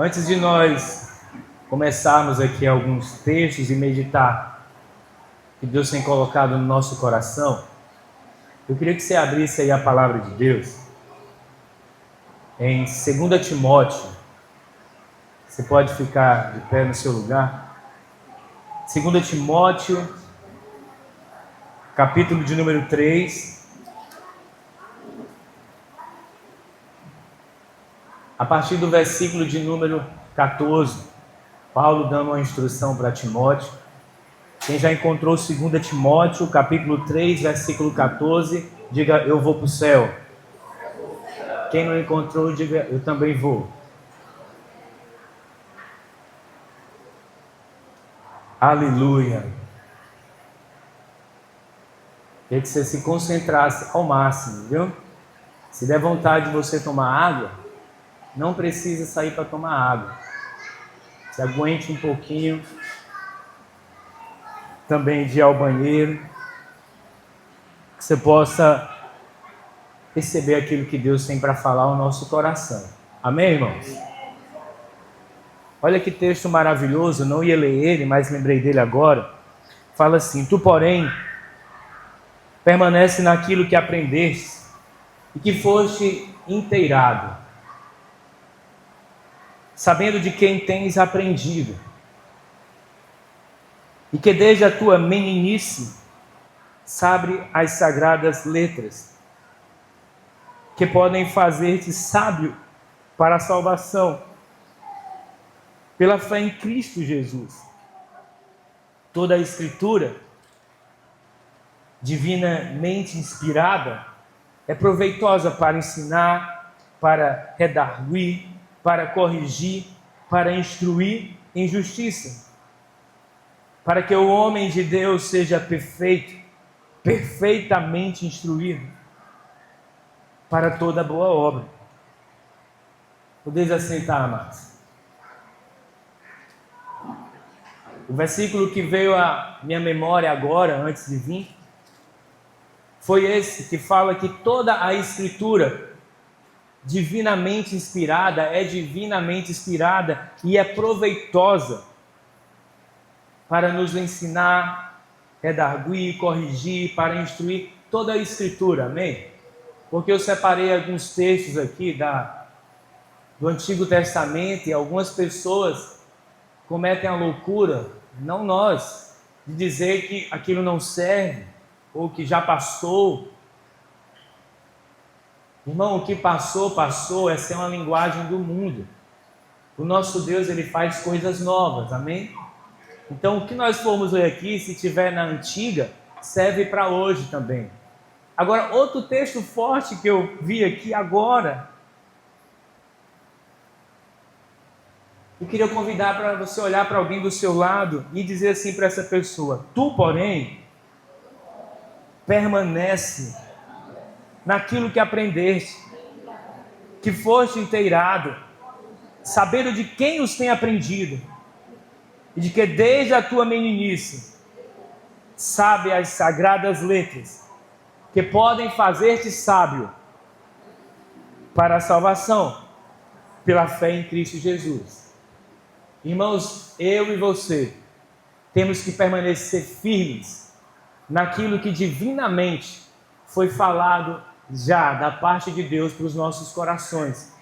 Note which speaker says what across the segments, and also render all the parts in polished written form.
Speaker 1: Antes de nós começarmos aqui alguns textos e meditar que Deus tem colocado no nosso coração, eu queria que você abrisse aí a palavra de Deus em 2 Timóteo. Você pode ficar de pé no seu lugar. 2 Timóteo, capítulo de número 3. A partir do versículo de número 14, Paulo dando uma instrução para Timóteo. Quem já encontrou 2 Timóteo, capítulo 3, versículo 14, diga: eu vou para o céu. Quem não encontrou, diga: eu também vou. Aleluia. Queria que você se concentrasse ao máximo, viu? Se der vontade de você tomar água, não precisa sair para tomar água. Se aguente um pouquinho também de ir ao banheiro, que você possa receber aquilo que Deus tem para falar ao nosso coração. Amém, irmãos? Olha que texto maravilhoso, não ia ler ele, mas lembrei dele agora. Fala assim: tu, porém, permanece naquilo que aprendeste e que foste inteirado, sabendo de quem tens aprendido, e que desde a tua meninice sabe as sagradas letras, que podem fazer-te sábio para a salvação, pela fé em Cristo Jesus. Toda a Escritura, divinamente inspirada, é proveitosa para ensinar, para redarguir, para corrigir, para instruir em justiça, para que o homem de Deus seja perfeito, perfeitamente instruído para toda boa obra. Podeis assentar, amados. O versículo que veio à minha memória agora, antes de vir, foi esse que fala que toda a Escritura divinamente inspirada é divinamente inspirada e é proveitosa para nos ensinar, redarguir, corrigir, para instruir toda a Escritura, amém? Porque eu separei alguns textos aqui do Antigo Testamento e algumas pessoas cometem a loucura, não nós, de dizer que aquilo não serve, ou que já passou. Irmão, o que passou, passou. Essa é uma linguagem do mundo. O nosso Deus, ele faz coisas novas, amém? Então, o que nós formos ler aqui, se tiver na antiga, serve para hoje também. Agora, outro texto forte que eu vi aqui agora, eu queria convidar para você olhar para alguém do seu lado e dizer assim para essa pessoa: tu, porém, permanece naquilo que aprendeste, que foste inteirado, sabendo de quem os tem aprendido, e de que desde a tua meninice sabe as sagradas letras, que podem fazer-te sábio para a salvação, pela fé em Cristo Jesus. Irmãos, eu e você temos que permanecer firmes naquilo que divinamente foi falado já da parte de Deus para os nossos corações.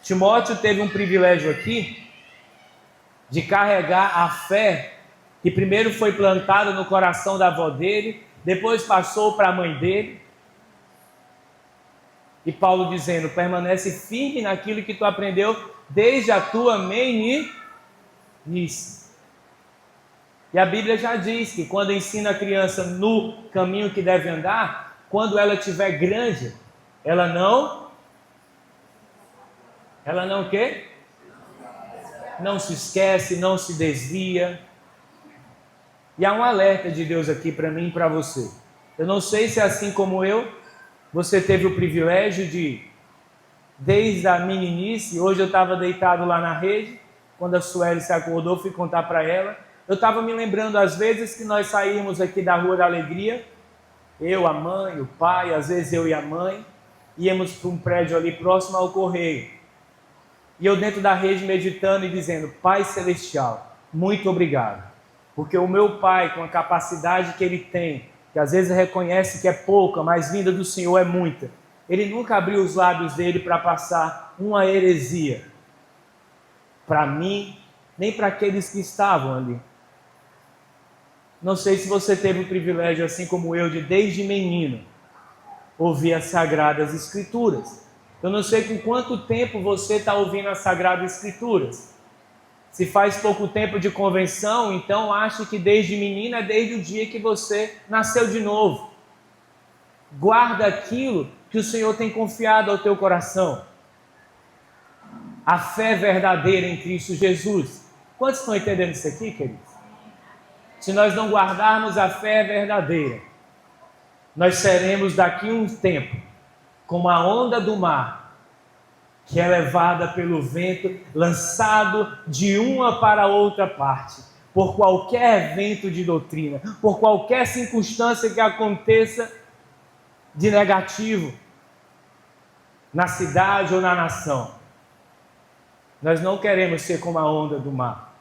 Speaker 1: Timóteo teve um privilégio aqui de carregar a fé que primeiro foi plantada no coração da avó dele, depois passou para a mãe dele. E Paulo dizendo: permanece firme naquilo que tu aprendeu desde a tua meninice. E a Bíblia já diz que quando ensina a criança no caminho que deve andar, quando ela estiver grande, ela não o quê? Não se esquece, não se desvia. E há um alerta de Deus aqui para mim e para você. Eu não sei se é assim como eu, você teve o privilégio de, desde a meninice, hoje eu estava deitado lá na rede, quando a Sueli se acordou, fui contar para ela. Eu estava me lembrando às vezes que nós saímos aqui da Rua da Alegria, eu, a mãe, o pai, às vezes eu e a mãe, íamos para um prédio ali próximo ao Correio. E eu dentro da rede meditando e dizendo: Pai Celestial, muito obrigado. Porque o meu pai, com a capacidade que ele tem, que às vezes reconhece que é pouca, mas vinda do Senhor é muita, ele nunca abriu os lábios dele para passar uma heresia para mim, nem para aqueles que estavam ali. Não sei se você teve o privilégio, assim como eu, de desde menino ouvir as Sagradas Escrituras. Eu não sei com quanto tempo você está ouvindo as Sagradas Escrituras. Se faz pouco tempo de convenção, então ache que desde menino é desde o dia que você nasceu de novo. Guarda aquilo que o Senhor tem confiado ao teu coração. A fé verdadeira em Cristo Jesus. Quantos estão entendendo isso aqui, queridos? Se nós não guardarmos a fé verdadeira, nós seremos daqui a um tempo como a onda do mar, que é levada pelo vento, lançado de uma para outra parte, por qualquer vento de doutrina, por qualquer circunstância que aconteça de negativo na cidade ou na nação. Nós não queremos ser como a onda do mar.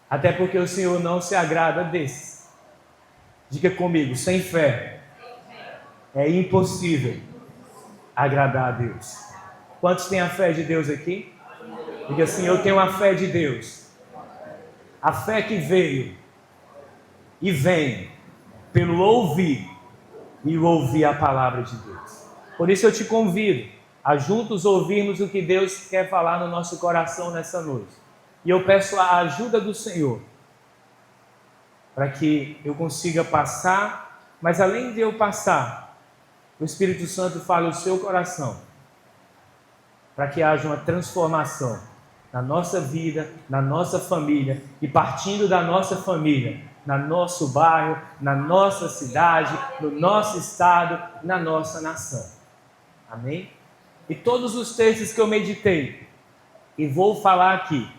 Speaker 1: Até porque o Senhor não se agrada desses. Diga comigo: sem fé é impossível agradar a Deus. Quantos têm a fé de Deus aqui? Diga assim: eu tenho a fé de Deus. A fé que veio e vem pelo ouvir e ouvir a palavra de Deus. Por isso eu te convido a juntos ouvirmos o que Deus quer falar no nosso coração nessa noite. E eu peço a ajuda do Senhor para que eu consiga passar, mas além de eu passar, o Espírito Santo fale o seu coração, para que haja uma transformação na nossa vida, na nossa família, e partindo da nossa família, no nosso bairro, na nossa cidade, no nosso estado, na nossa nação. Amém? E todos os textos que eu meditei e vou falar aqui,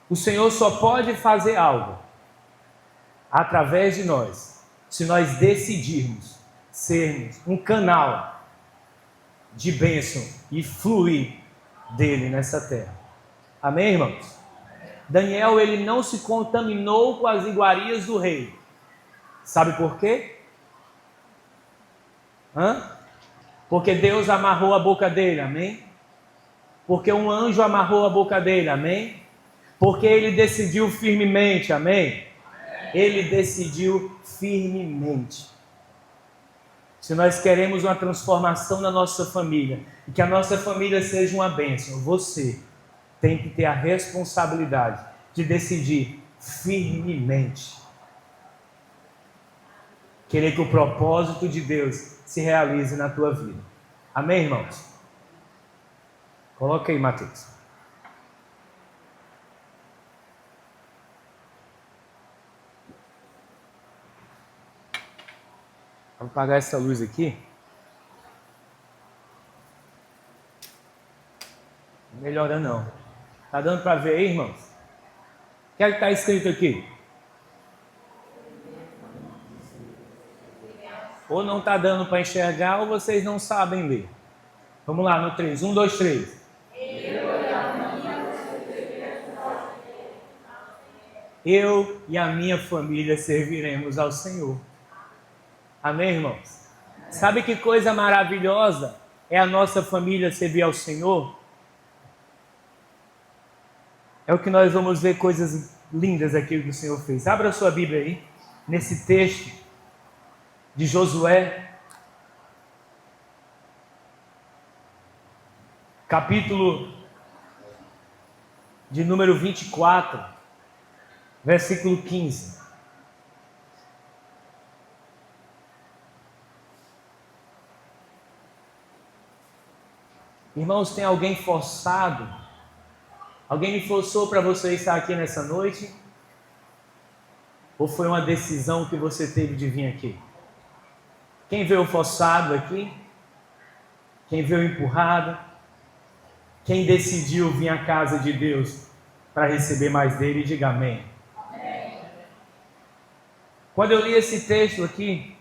Speaker 1: o Senhor só pode fazer algo através de nós, se nós decidirmos sermos um canal de bênção e fluir dele nessa terra. Amém, irmãos? Daniel, ele não se contaminou com as iguarias do rei. Sabe por quê? Porque Deus amarrou a boca dele, amém? Porque um anjo amarrou a boca dele, amém? Porque ele decidiu firmemente, amém? Ele decidiu firmemente. Se nós queremos uma transformação na nossa família, e que a nossa família seja uma bênção, você tem que ter a responsabilidade de decidir firmemente. Querer que o propósito de Deus se realize na tua vida. Amém, irmãos? Coloca aí, Mateus. Vamos apagar essa luz aqui. Não melhora não. Tá dando para ver aí, irmãos? O que é que está escrito aqui? Ou não está dando para enxergar, ou vocês não sabem ler. Vamos lá, no 3. 1, 2, 3. Eu e a minha família serviremos ao Senhor. Amém, irmãos? Sabe que coisa maravilhosa é a nossa família servir ao Senhor? É o que nós vamos ver, coisas lindas aqui que o Senhor fez. Abra a sua Bíblia aí, nesse texto de Josué, capítulo de número 24, versículo 15. Irmãos, tem alguém forçado? Alguém me forçou para você estar aqui nessa noite? Ou foi uma decisão que você teve de vir aqui? Quem veio forçado aqui? Quem veio empurrado? Quem decidiu vir à casa de Deus para receber mais dele? Diga amém. Amém. Quando eu li esse texto aqui,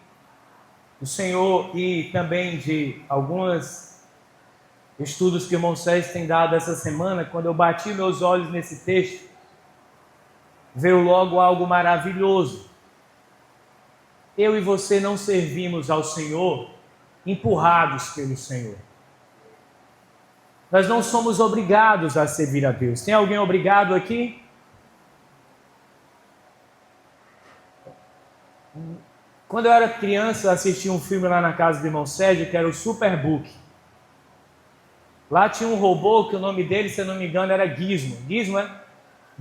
Speaker 1: o Senhor, e também de algumas estudos que o irmão Sérgio tem dado essa semana, quando eu bati meus olhos nesse texto, veio logo algo maravilhoso. Eu e você não servimos ao Senhor empurrados pelo Senhor. Nós não somos obrigados a servir a Deus. Tem alguém obrigado aqui? Quando eu era criança, eu assisti um filme lá na casa do irmão Sérgio, que era o Superbook. Lá tinha um robô que o nome dele, se eu não me engano, era Gizmo. Gizmo, é?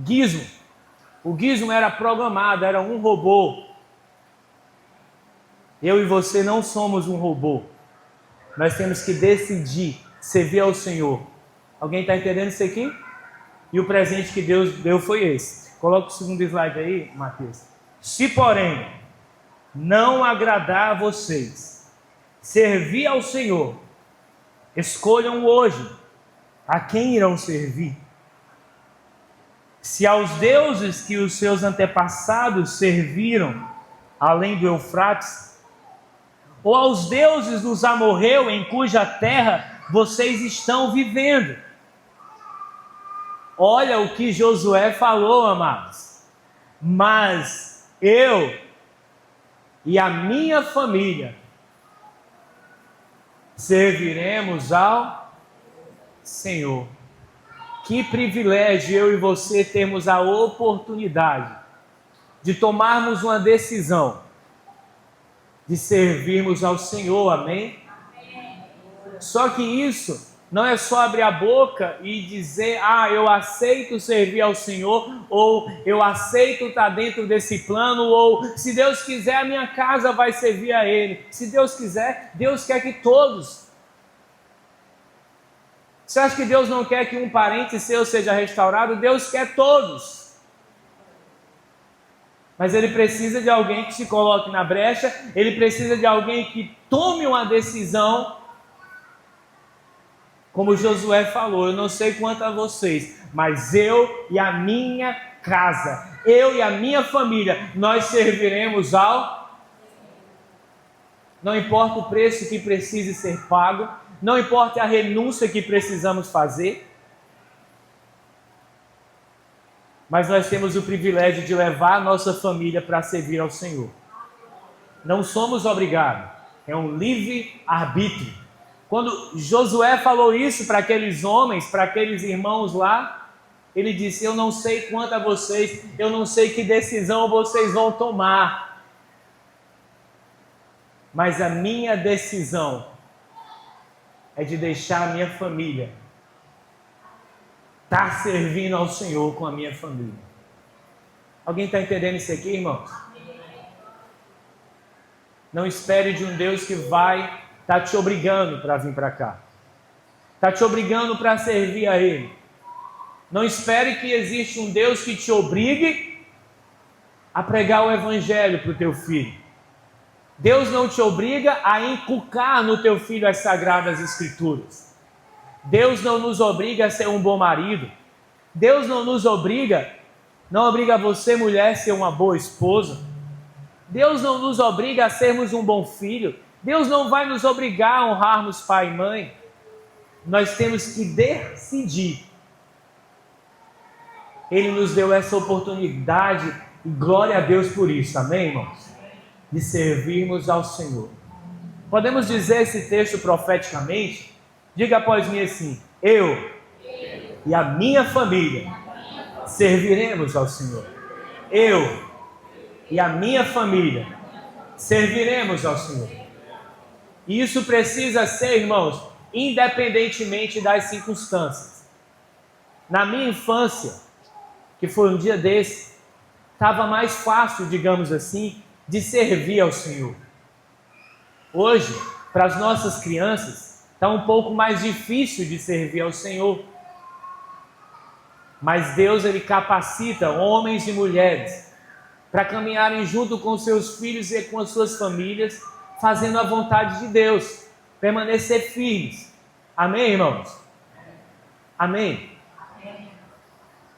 Speaker 1: Gizmo. O Gizmo era programado, era um robô. Eu e você não somos um robô. Nós temos que decidir servir ao Senhor. Alguém está entendendo isso aqui? E o presente que Deus deu foi esse. Coloca o segundo slide aí, Mateus. Se, porém, não agradar a vocês, servir ao Senhor, escolham hoje a quem irão servir. Se aos deuses que os seus antepassados serviram, além do Eufrates, ou aos deuses dos amorreus em cuja terra vocês estão vivendo. Olha o que Josué falou, amados. Mas eu e a minha família serviremos ao Senhor. Que privilégio eu e você termos a oportunidade de tomarmos uma decisão de servirmos ao Senhor, amém? Só que isso não é só abrir a boca e dizer, eu aceito servir ao Senhor, ou eu aceito estar dentro desse plano, ou se Deus quiser a minha casa vai servir a Ele. Se Deus quiser, Deus quer que todos. Você acha que Deus não quer que um parente seu seja restaurado? Deus quer todos. Mas Ele precisa de alguém que se coloque na brecha, Ele precisa de alguém que tome uma decisão. Como Josué falou, eu não sei quanto a vocês, mas eu e a minha casa, eu e a minha família, nós serviremos ao... Não importa o preço que precise ser pago, não importa a renúncia que precisamos fazer, mas nós temos o privilégio de levar a nossa família para servir ao Senhor. Não somos obrigados, é um livre-arbítrio. Quando Josué falou isso para aqueles homens, para aqueles irmãos lá, ele disse, eu não sei quanto a vocês, eu não sei que decisão vocês vão tomar, mas a minha decisão é de deixar a minha família estar servindo ao Senhor com a minha família. Alguém está entendendo isso aqui, irmãos? Não espere de um Deus que vai estar te obrigando para vir para cá. Está te obrigando para servir a Ele. Não espere que exista um Deus que te obrigue a pregar o Evangelho para o teu filho. Deus não te obriga a inculcar no teu filho as Sagradas Escrituras. Deus não nos obriga a ser um bom marido. Deus não nos obriga, não obriga você, mulher, a ser uma boa esposa. Deus não nos obriga a sermos um bom filho. Deus não vai nos obrigar a honrarmos pai e mãe. Nós temos que decidir. Ele nos deu essa oportunidade e glória a Deus por isso, amém, irmãos? De servirmos ao Senhor. Podemos dizer esse texto profeticamente? Diga após mim assim, eu e a minha família serviremos ao Senhor. Eu e a minha família serviremos ao Senhor. E isso precisa ser, irmãos, independentemente das circunstâncias. Na minha infância, que foi um dia desse, estava mais fácil, digamos assim, de servir ao Senhor. Hoje, para as nossas crianças, está um pouco mais difícil de servir ao Senhor. Mas Deus, Ele capacita homens e mulheres para caminharem junto com seus filhos e com as suas famílias, fazendo a vontade de Deus, permanecer firmes. Amém, irmãos? Amém?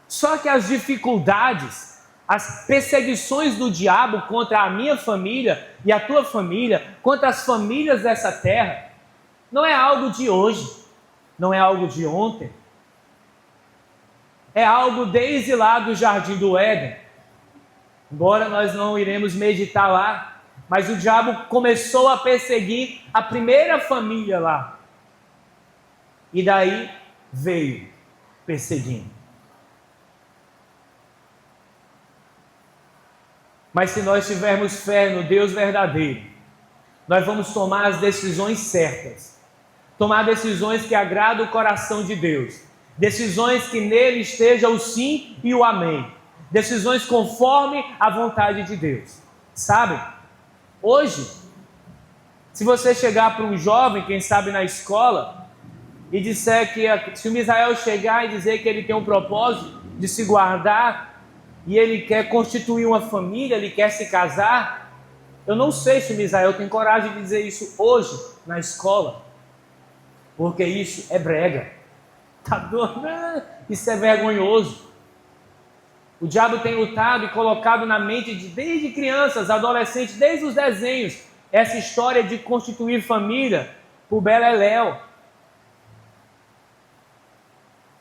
Speaker 1: Só que as dificuldades, as perseguições do diabo contra a minha família e a tua família, contra as famílias dessa terra, não é algo de hoje. não é algo de ontem. É algo desde lá do Jardim do Éden. Embora nós não iremos meditar lá, mas o diabo começou a perseguir a primeira família lá. E daí veio perseguindo. Mas se nós tivermos fé no Deus verdadeiro, nós vamos tomar as decisões certas. Tomar decisões que agradam o coração de Deus. Decisões que nele esteja o sim e o amém. Decisões conforme a vontade de Deus. Sabe? Hoje, se você chegar para um jovem, quem sabe na escola, e disser que se o Misael chegar e dizer que ele tem um propósito de se guardar, e ele quer constituir uma família, ele quer se casar, eu não sei se o Misael tem coragem de dizer isso hoje na escola, porque isso é brega, tá doido? Isso é vergonhoso. O diabo tem lutado e colocado na mente desde crianças, adolescentes, desde os desenhos, essa história de constituir família por beleléu.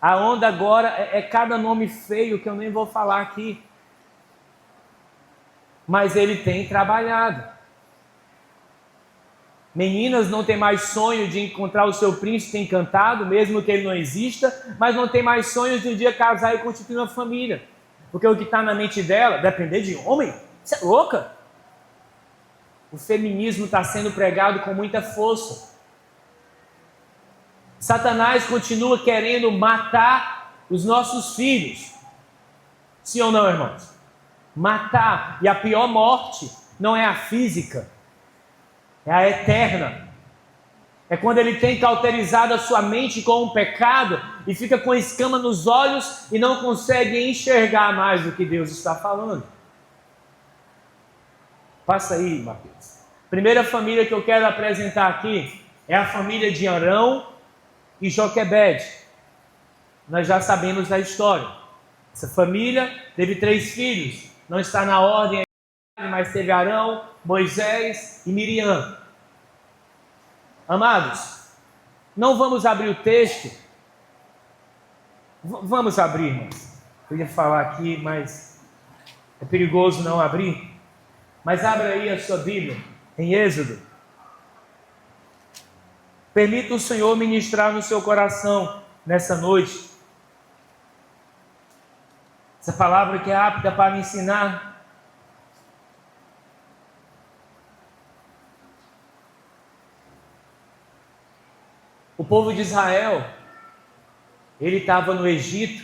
Speaker 1: A onda agora é cada nome feio que eu nem vou falar aqui. Mas ele tem trabalhado. Meninas não têm mais sonho de encontrar o seu príncipe encantado, mesmo que ele não exista, mas não tem mais sonhos de um dia casar e constituir uma família. Porque o que está na mente dela, depender de homem? Você é louca? O feminismo está sendo pregado com muita força. Satanás continua querendo matar os nossos filhos. Sim ou não, irmãos? Matar. E a pior morte não é a física, é a eterna. É quando ele tem cauterizado a sua mente com um pecado e fica com escama nos olhos e não consegue enxergar mais do que Deus está falando. Passa aí, Mateus. Primeira família que eu quero apresentar aqui é a família de Arão e Joquebede. Nós já sabemos da história. Essa família teve 3 filhos. Não está na ordem, mas teve Arão, Moisés e Miriam. Amados, não vamos abrir o texto. Vamos abrir, irmãos. Eu ia falar aqui, mas é perigoso não abrir. Mas abra aí a sua Bíblia, em Êxodo. Permita o Senhor ministrar no seu coração nessa noite. Essa palavra que é apta para ensinar. O povo de Israel, ele estava no Egito,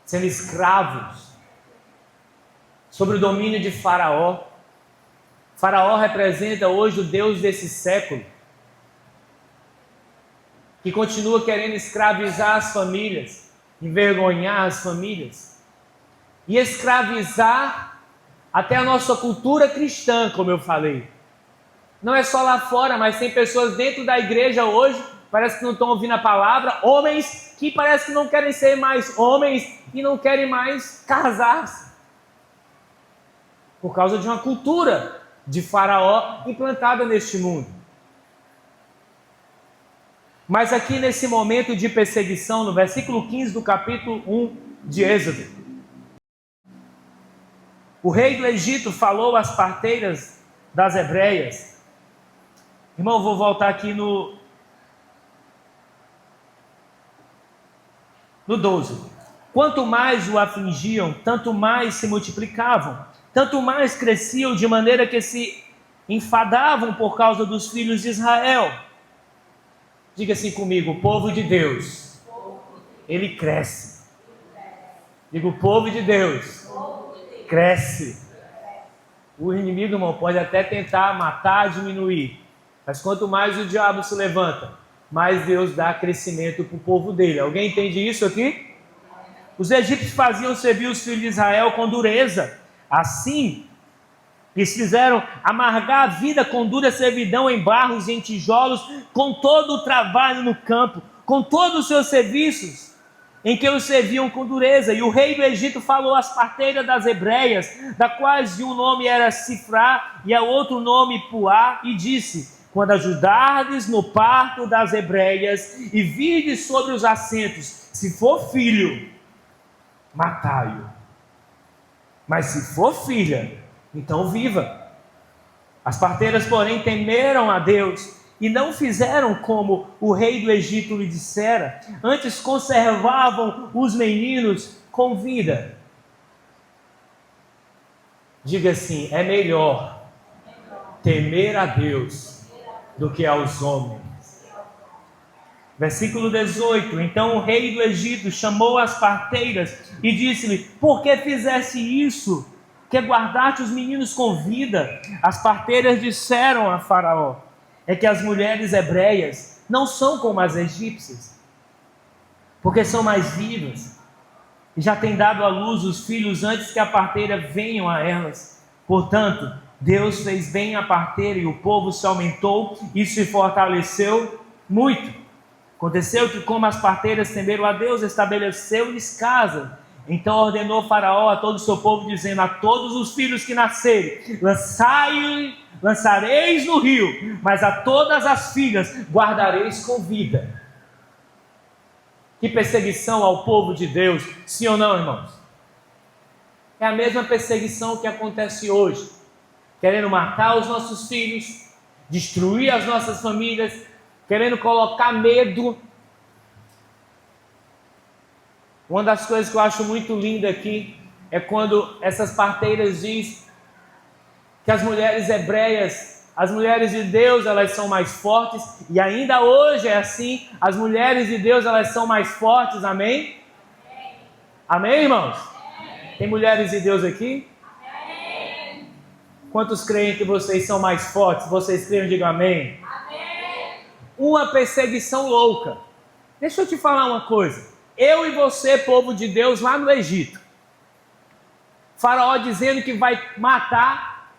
Speaker 1: sendo escravos, sob o domínio de Faraó. Faraó representa hoje o Deus desse século, que continua querendo escravizar as famílias, envergonhar as famílias, e escravizar até a nossa cultura cristã, como eu falei. Não é só lá fora, mas tem pessoas dentro da igreja hoje, parece que não estão ouvindo a palavra, homens que parece que não querem ser mais homens e não querem mais casar-se, por causa de uma cultura de Faraó implantada neste mundo. Mas aqui nesse momento de perseguição, no versículo 15 do capítulo 1 de Êxodo, o rei do Egito falou às parteiras das hebreias. Irmão, vou voltar aqui no 12. Quanto mais o afligiam, tanto mais se multiplicavam, tanto mais cresciam, de maneira que se enfadavam por causa dos filhos de Israel. Diga assim comigo: o povo de Deus, ele cresce. Diga: o povo de Deus cresce. O inimigo, irmão, pode até tentar matar, diminuir, mas quanto mais o diabo se levanta, mais Deus dá crescimento para o povo dele. Alguém entende isso aqui? Os egípcios faziam servir os filhos de Israel com dureza. Assim, eles fizeram amargar a vida com dura servidão em barros e em tijolos, com todo o trabalho no campo, com todos os seus serviços, em que os serviam com dureza. E o rei do Egito falou às parteiras das hebreias, da quais de um nome era Sifrá e a outro nome Puá, e disse: quando ajudardes no parto das hebreias e virdes sobre os assentos, se for filho, matai-o. Mas se for filha, então viva. As parteiras, porém, temeram a Deus e não fizeram como o rei do Egito lhe dissera, antes conservavam os meninos com vida. Diga assim: é melhor temer a Deus do que aos homens. Versículo 18: então o rei do Egito chamou as parteiras e disse-lhe: por que fizeste isso, que guardaste os meninos com vida? As parteiras disseram a Faraó: é que as mulheres hebreias não são como as egípcias, porque são mais vivas, e já têm dado à luz os filhos antes que a parteira venham a elas. Portanto, Deus fez bem a parteira e o povo se aumentou e se fortaleceu muito. Aconteceu que, como as parteiras temeram a Deus, estabeleceu-lhes casa. Então ordenou Faraó a todo o seu povo, dizendo: a todos os filhos que nascerem, lançareis no rio, mas a todas as filhas guardareis com vida. Que perseguição ao povo de Deus, sim ou não, irmãos? É a mesma perseguição que acontece hoje, querendo matar os nossos filhos, destruir as nossas famílias, querendo colocar medo. Uma das coisas que eu acho muito linda aqui é quando essas parteiras dizem que as mulheres hebreias, as mulheres de Deus, elas são mais fortes, e ainda hoje é assim, as mulheres de Deus, elas são mais fortes, amém? Amém, irmãos? Tem mulheres de Deus aqui? Quantos creem que vocês são mais fortes? Vocês creem, digam amém. Uma perseguição louca. Deixa eu te falar uma coisa. Eu e você, povo de Deus, lá no Egito, Faraó dizendo que vai matar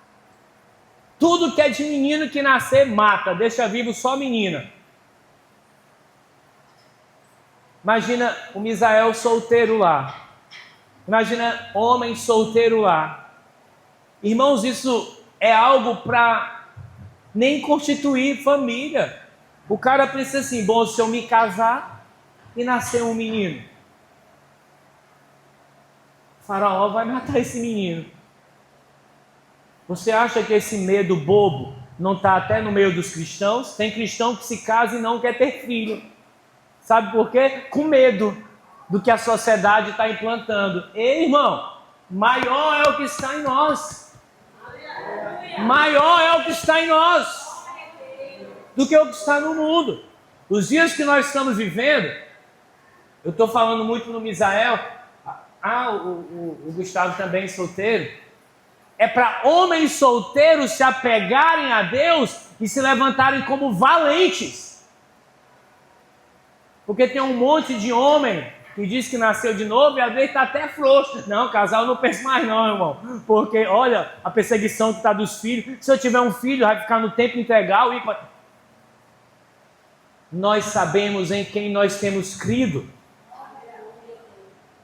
Speaker 1: tudo que é de menino que nascer, mata, deixa vivo só menina. Imagina o Misael solteiro lá, imagina homem solteiro lá. Irmãos, isso é algo para nem constituir família. O cara pensa assim: bom, se eu me casar e nascer um menino, o Faraó vai matar esse menino. Você acha que esse medo bobo não está até no meio dos cristãos? Tem cristão que se casa e não quer ter filho. Sabe por quê? Com medo do que a sociedade está implantando. Ei, irmão, maior é o que está em nós. Maior é o que está em nós do que o que está no mundo. Os dias que nós estamos vivendo, eu estou falando muito no Misael, o Gustavo também solteiro, é para homens solteiros se apegarem a Deus e se levantarem como valentes. Porque tem um monte de homem que diz que nasceu de novo e às vezes está até frouxo. Não, casal não pensa mais não, irmão. Porque olha a perseguição que está dos filhos. Se eu tiver um filho, vai ficar no tempo integral. Nós sabemos em quem nós temos crido.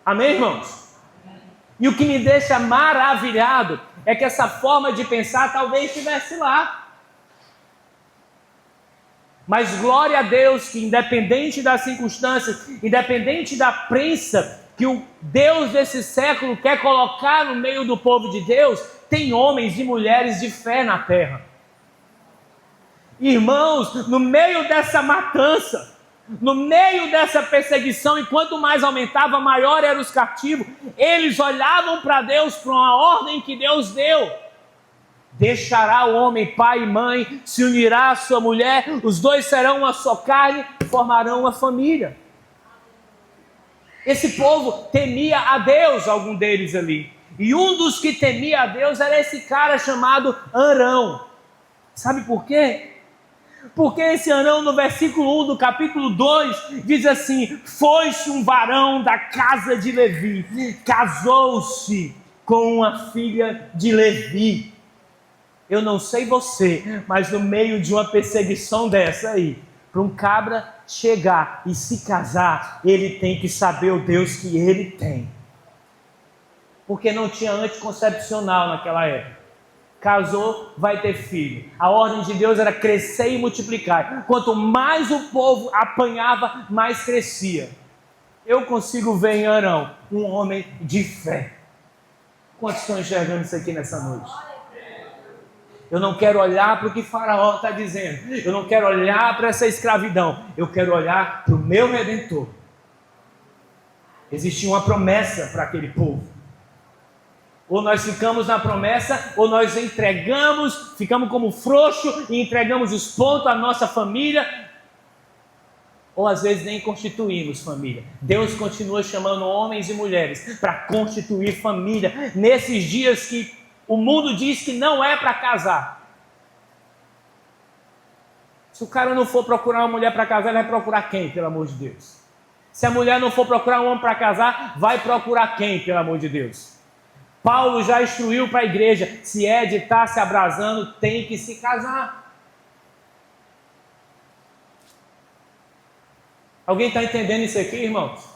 Speaker 1: Amém, irmãos? E o que me deixa maravilhado é que essa forma de pensar talvez estivesse lá. Mas glória a Deus que, independente das circunstâncias, independente da prensa que o Deus desse século quer colocar no meio do povo de Deus, tem homens e mulheres de fé na terra. Irmãos, no meio dessa matança, no meio dessa perseguição, e quanto mais aumentava, maior eram os cativos, eles olhavam para Deus, para uma ordem que Deus deu: deixará o homem pai e mãe, se unirá à sua mulher, os dois serão uma só carne, formarão uma família. Esse povo temia a Deus, algum deles ali, e um dos que temia a Deus era esse cara chamado Arão. Sabe por quê? Porque esse Arão, no versículo 1 do capítulo 2, diz assim: foi-se um varão da casa de Levi, casou-se com uma filha de Levi. Eu não sei você, mas no meio de uma perseguição dessa aí, para um cabra chegar e se casar, ele tem que saber o Deus que ele tem. Porque não tinha anticoncepcional naquela época. casou, vai ter filho. A ordem de Deus era crescer e multiplicar. Quanto mais o povo apanhava, mais crescia. Eu consigo ver em Arão um homem de fé. Quantos estão enxergando isso aqui nessa noite? Eu não quero olhar para o que Faraó está dizendo. Eu não quero olhar para essa escravidão. Eu quero olhar para o meu Redentor. Existia uma promessa para aquele povo. Ou nós ficamos na promessa, ou nós entregamos, ficamos como frouxo e entregamos os pontos à nossa família, ou às vezes nem constituímos família. Deus continua chamando homens e mulheres para constituir família, nesses dias que o mundo diz que não é para casar. Se o cara não for procurar uma mulher para casar, ele vai procurar quem, pelo amor de Deus? Se a mulher não for procurar um homem para casar, vai procurar quem, pelo amor de Deus? Paulo já instruiu para a igreja, se é de estar se abrasando, tem que se casar. Alguém está entendendo isso aqui, irmãos?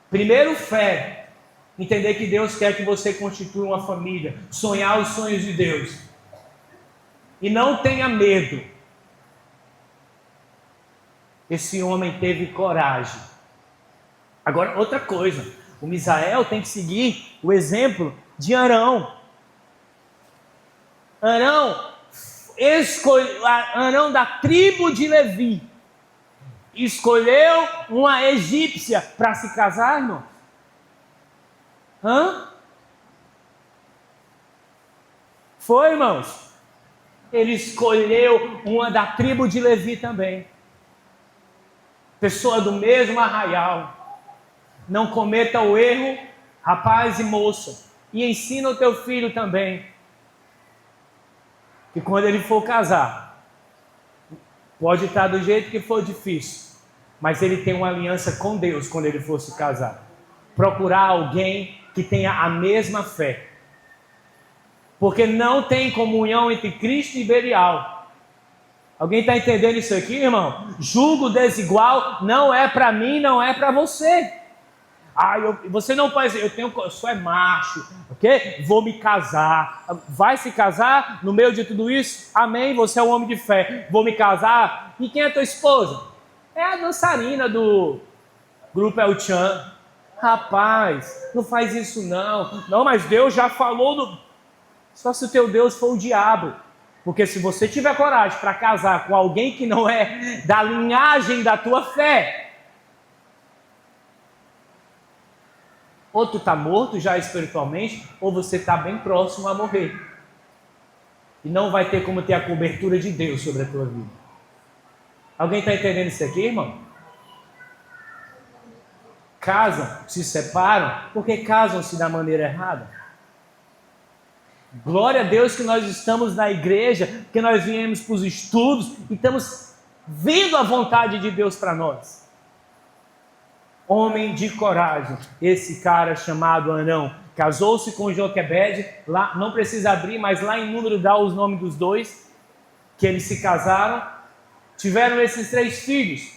Speaker 1: Primeiro, fé. Entender que Deus quer que você constitua uma família. Sonhar os sonhos de Deus. E não tenha medo. Esse homem teve coragem. Agora, outra coisa. O Misael tem que seguir o exemplo de Arão. Arão da tribo de Levi escolheu uma egípcia para se casar, irmão. Foi, irmãos? Ele escolheu uma da tribo de Levi também. Pessoa do mesmo arraial. Não cometa o erro, rapaz e moça. E ensina o teu filho também. Que quando ele for casar, pode estar do jeito que for difícil, mas ele tem uma aliança com Deus quando ele for se casar. Procurar alguém que tenha a mesma fé. Porque não tem comunhão entre Cristo e Belial. Alguém está entendendo isso aqui, irmão? Julgo desigual não é para mim, não é para você. Você não pode dizer, eu sou macho, ok? Vou me casar. Vai se casar no meio de tudo isso? Amém, você é um homem de fé. Vou me casar. E quem é tua esposa? É a dançarina do grupo El Chan. Rapaz, não faz isso não. Não, mas Deus já falou. Só se o teu Deus for o diabo. Porque se você tiver coragem para casar com alguém que não é da linhagem da tua fé, ou tu está morto já espiritualmente, ou você está bem próximo a morrer. E não vai ter como ter a cobertura de Deus sobre a tua vida. Alguém está entendendo isso aqui, irmão? Casam, se separam, porque casam-se da maneira errada. Glória a Deus que nós estamos na igreja, que nós viemos para os estudos e estamos vendo a vontade de Deus para nós. Homem de coragem, esse cara chamado Arão, casou-se com Joquebede, lá, não precisa abrir, mas lá em Número dá os nomes dos dois, que eles se casaram, tiveram esses 3 filhos,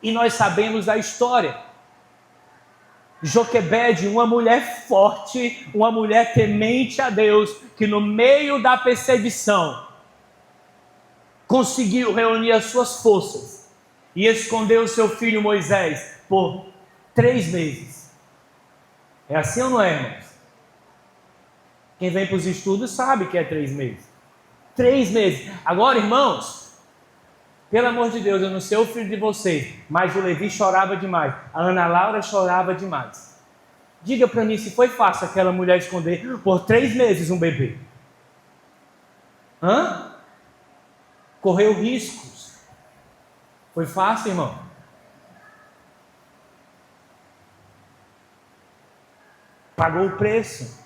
Speaker 1: e nós sabemos da história. Joquebede, uma mulher forte, uma mulher temente a Deus, que no meio da perseguição, conseguiu reunir as suas forças, e escondeu o seu filho Moisés, por 3 meses. É assim ou não é, irmãos? Quem vem para os estudos sabe que é 3 meses. 3 meses. Agora, irmãos, pelo amor de Deus, eu não sei o filho de vocês, mas o Levi chorava demais. A Ana Laura chorava demais. Diga para mim se foi fácil aquela mulher esconder por 3 meses um bebê. Correu riscos. Foi fácil, irmão? Pagou o preço.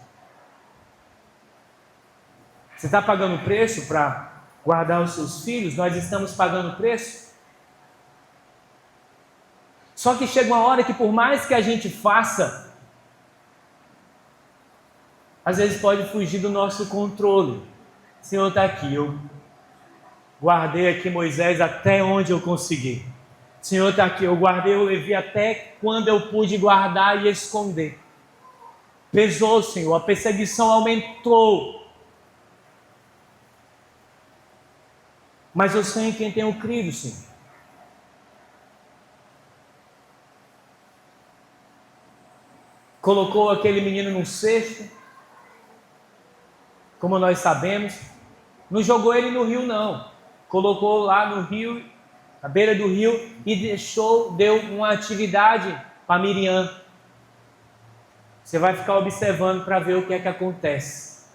Speaker 1: Você está pagando o preço para guardar os seus filhos? Nós estamos pagando o preço. Só que chega uma hora que por mais que a gente faça, às vezes pode fugir do nosso controle. O Senhor está aqui, eu guardei aqui Moisés até onde eu consegui. O Senhor está aqui, eu guardei o Levi até quando eu pude guardar e esconder. Pesou, Senhor, a perseguição aumentou. Mas eu sei em quem tenho crido, Senhor. Colocou aquele menino num cesto, como nós sabemos. Não jogou ele no rio, não. Colocou lá no rio, na beira do rio, e deu uma atividade para Miriam. Você vai ficar observando para ver o que é que acontece.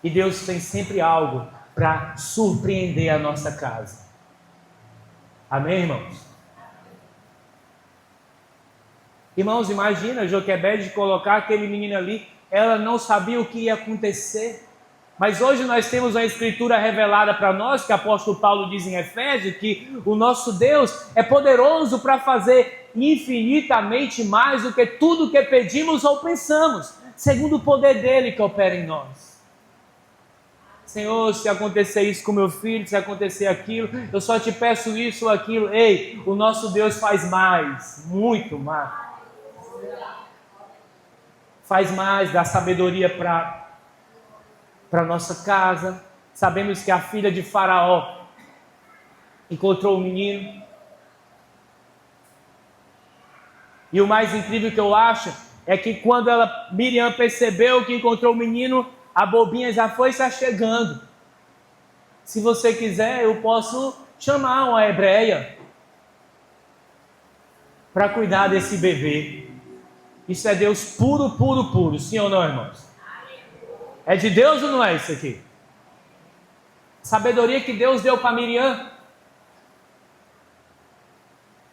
Speaker 1: E Deus tem sempre algo para surpreender a nossa casa. Amém, irmãos? Irmãos, imagina Joquebede colocar aquele menino ali. Ela não sabia o que ia acontecer. Mas hoje nós temos a Escritura revelada para nós, que o apóstolo Paulo diz em Efésios, que o nosso Deus é poderoso para fazer infinitamente mais do que tudo que pedimos ou pensamos, segundo o poder dele que opera em nós. Senhor, se acontecer isso com meu filho, se acontecer aquilo, eu só te peço isso ou aquilo. Ei, o nosso Deus faz mais, muito mais. Faz mais, dá sabedoria para nossa casa. Sabemos que a filha de Faraó encontrou o menino. E o mais incrível que eu acho é que quando Miriam percebeu que encontrou o menino, a bobinha já foi se achegando. Se você quiser, eu posso chamar uma hebreia para cuidar desse bebê. Isso é Deus puro, puro, puro. Sim ou não, irmãos? É de Deus ou não é isso aqui? Sabedoria que Deus deu para Miriam.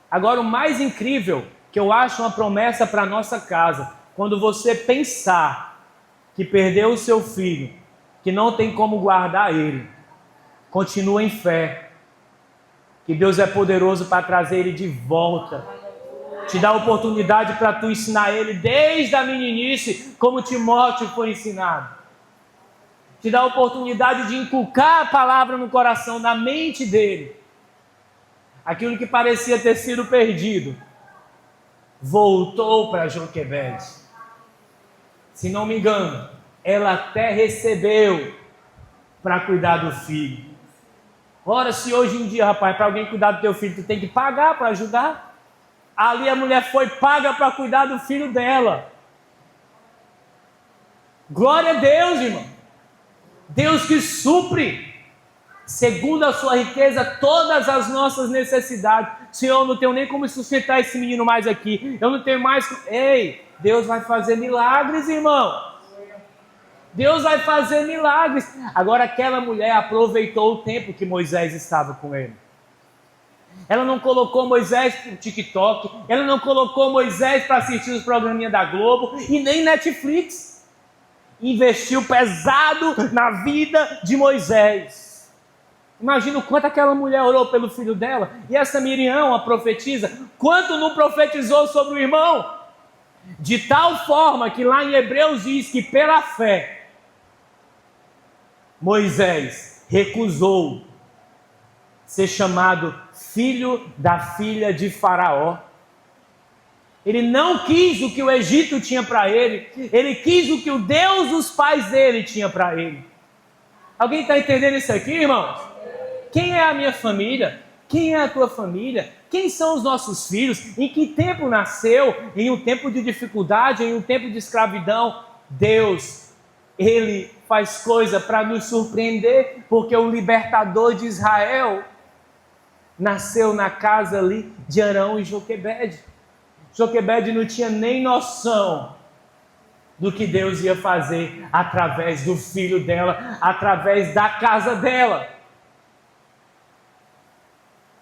Speaker 1: Agora, o mais incrível, que eu acho uma promessa para a nossa casa, quando você pensar que perdeu o seu filho, que não tem como guardar ele, continua em fé, que Deus é poderoso para trazer ele de volta, te dá oportunidade para tu ensinar ele desde a meninice, como Timóteo foi ensinado, te dá oportunidade de inculcar a palavra no coração, na mente dele. Aquilo que parecia ter sido perdido, voltou para Joquebede. Se não me engano, ela até recebeu para cuidar do filho. Ora, se hoje em dia, rapaz, para alguém cuidar do teu filho, tu tem que pagar para ajudar. Ali a mulher foi paga para cuidar do filho dela. Glória a Deus, irmão. Deus que supre, segundo a sua riqueza, todas as nossas necessidades. Senhor, eu não tenho nem como sustentar esse menino mais aqui. Eu não tenho mais... Ei, Deus vai fazer milagres, irmão. Deus vai fazer milagres. Agora, aquela mulher aproveitou o tempo que Moisés estava com ele. Ela não colocou Moisés para o TikTok. Ela não colocou Moisés para assistir os programinhas da Globo e nem Netflix. Investiu pesado na vida de Moisés. Imagina o quanto aquela mulher orou pelo filho dela. E essa Miriam, a profetisa, quanto não profetizou sobre o irmão? De tal forma que lá em Hebreus diz que pela fé, Moisés recusou ser chamado filho da filha de Faraó. Ele não quis o que o Egito tinha para ele. Ele quis o que o Deus dos pais dele tinha para ele. Alguém está entendendo isso aqui, irmãos? Quem é a minha família? Quem é a tua família? Quem são os nossos filhos? Em que tempo nasceu? Em um tempo de dificuldade? Em um tempo de escravidão? Deus, Ele faz coisa para nos surpreender, porque o libertador de Israel nasceu na casa ali de Arão e Joquebede. Joquebede não tinha nem noção do que Deus ia fazer através do filho dela, através da casa dela.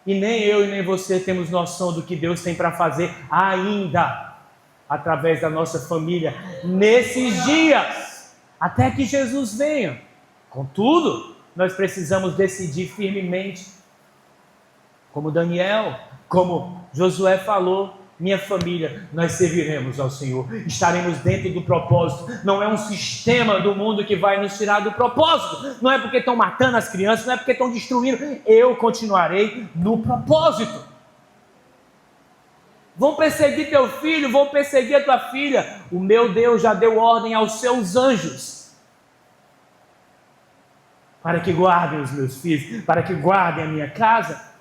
Speaker 1: E nem eu e nem você temos noção do que Deus tem para fazer ainda, através da nossa família, nesses dias, até que Jesus venha. Contudo, nós precisamos decidir firmemente, como Daniel, como Josué falou, minha família, nós serviremos ao Senhor, estaremos dentro do propósito. Não é um sistema do mundo que vai nos tirar do propósito, não é porque estão matando as crianças, não é porque estão destruindo, eu continuarei no propósito. vão perseguir teu filho, vão perseguir a tua filha. O meu Deus já deu ordem aos seus anjos para que guardem os meus filhos, para que guardem a minha casa.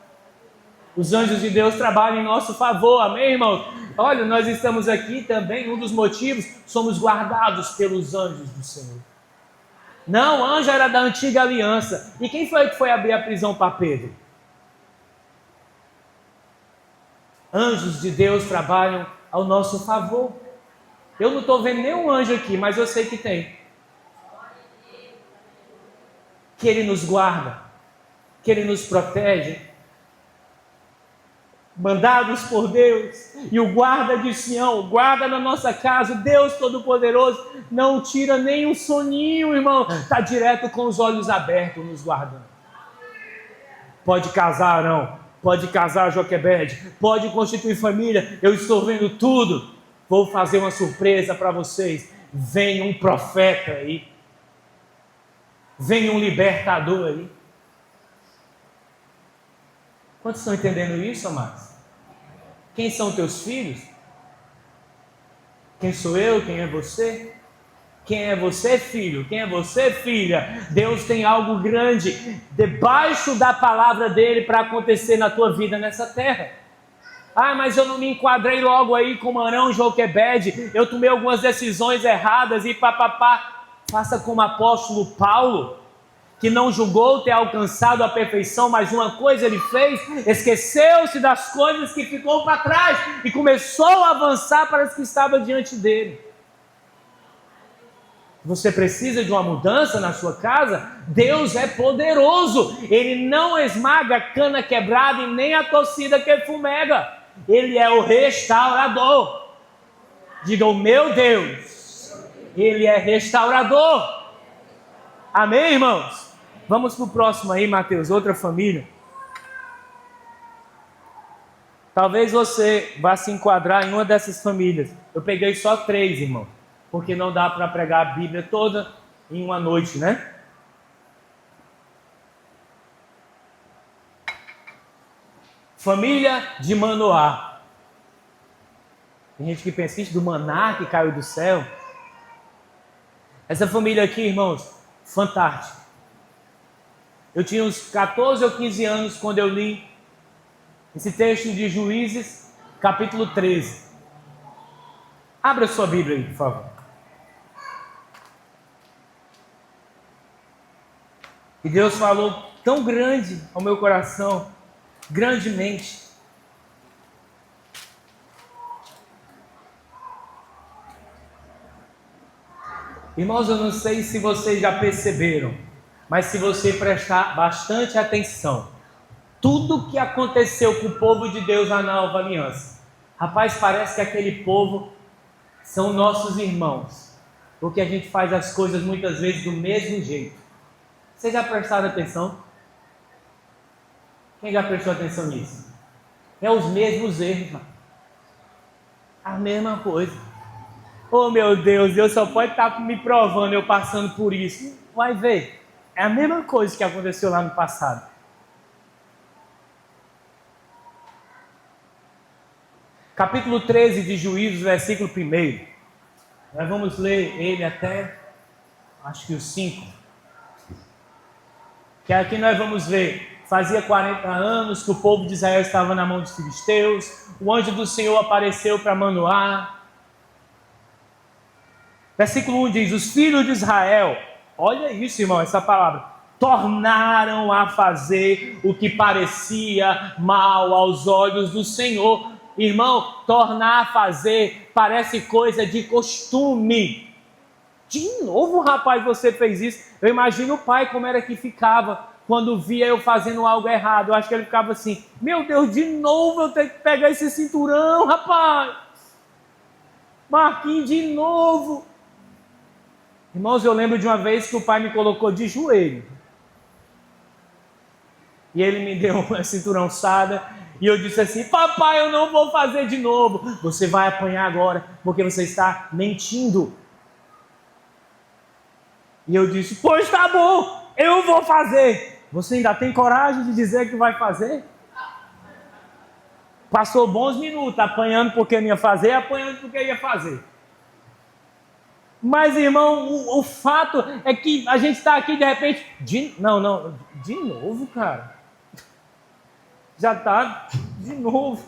Speaker 1: Os anjos de Deus trabalham em nosso favor, amém, irmãos? Olha, nós estamos aqui também, um dos motivos, somos guardados pelos anjos do Senhor. Não, o anjo era da antiga aliança. E quem foi que foi abrir a prisão para Pedro? Anjos de Deus trabalham ao nosso favor. Eu não estou vendo nenhum anjo aqui, mas eu sei que tem. Que Ele nos guarda, que Ele nos protege. Mandados por Deus, e o guarda de Sião, o guarda na nossa casa, Deus Todo-Poderoso, não tira nem um soninho, irmão, está direto com os olhos abertos nos guardando. Pode casar, Arão, pode casar, Joquebede, pode constituir família, eu estou vendo tudo. Vou fazer uma surpresa para vocês. Vem um profeta aí, vem um libertador aí. Quantos estão entendendo isso, amados? Quem são teus filhos? Quem sou eu? Quem é você? Quem é você, filho? Quem é você, filha? Deus tem algo grande debaixo da palavra dele para acontecer na tua vida nessa terra. Ah, mas eu não me enquadrei logo aí com Arão, Joquebede, eu tomei algumas decisões erradas e papapá. Faça como o apóstolo Paulo, que não julgou ter alcançado a perfeição, mas uma coisa ele fez, esqueceu-se das coisas que ficou para trás e começou a avançar para as que estavam diante dele. Você precisa de uma mudança na sua casa? Deus é poderoso, Ele não esmaga a cana quebrada e nem a torcida que fumega, Ele é o restaurador. Diga, o meu Deus, Ele é restaurador. Amém, irmãos? Vamos para o próximo aí, Mateus, outra família. Talvez você vá se enquadrar em uma dessas famílias. Eu peguei só 3, irmão, porque não dá para pregar a Bíblia toda em uma noite, né? Família de Manoá. Tem gente que pensa, isso do maná que caiu do céu. Essa família aqui, irmãos, fantástica. Eu tinha uns 14 ou 15 anos quando eu li esse texto de Juízes, capítulo 13. Abra sua Bíblia aí, por favor. E Deus falou tão grande ao meu coração, grandemente. Irmãos, eu não sei se vocês já perceberam, mas se você prestar bastante atenção, tudo que aconteceu com o povo de Deus na Nova Aliança, rapaz, parece que aquele povo são nossos irmãos, porque a gente faz as coisas muitas vezes do mesmo jeito. Vocês já prestaram atenção? Quem já prestou atenção nisso? É os mesmos erros, mano. A mesma coisa. Oh meu Deus, Deus só pode estar me provando eu passando por isso. Vai ver. É a mesma coisa que aconteceu lá no passado. Capítulo 13 de Juízes, versículo 1. Nós vamos ler ele até, acho que o 5. Que aqui nós vamos ver. Fazia 40 anos que o povo de Israel estava na mão dos filisteus. O anjo do Senhor apareceu para Manoá. Versículo 1 diz, os filhos de Israel, olha isso, irmão, essa palavra, tornaram a fazer o que parecia mal aos olhos do Senhor. Irmão, tornar a fazer parece coisa de costume. De novo, rapaz, você fez isso. Eu imagino o pai como era que ficava quando via eu fazendo algo errado. Eu acho que ele ficava assim, meu Deus, de novo eu tenho que pegar esse cinturão, rapaz. Marquinhos, de novo. Irmãos, eu lembro de uma vez que o pai me colocou de joelho. E ele me deu uma cinturãozada. E eu disse assim, papai, eu não vou fazer de novo. Você vai apanhar agora, porque você está mentindo. E eu disse, pois tá bom, eu vou fazer. Você ainda tem coragem de dizer que vai fazer? Passou bons minutos apanhando porque não ia fazer, apanhando porque ia fazer. Mas, irmão, o fato é que a gente está aqui de repente... de novo, cara. Já está de novo.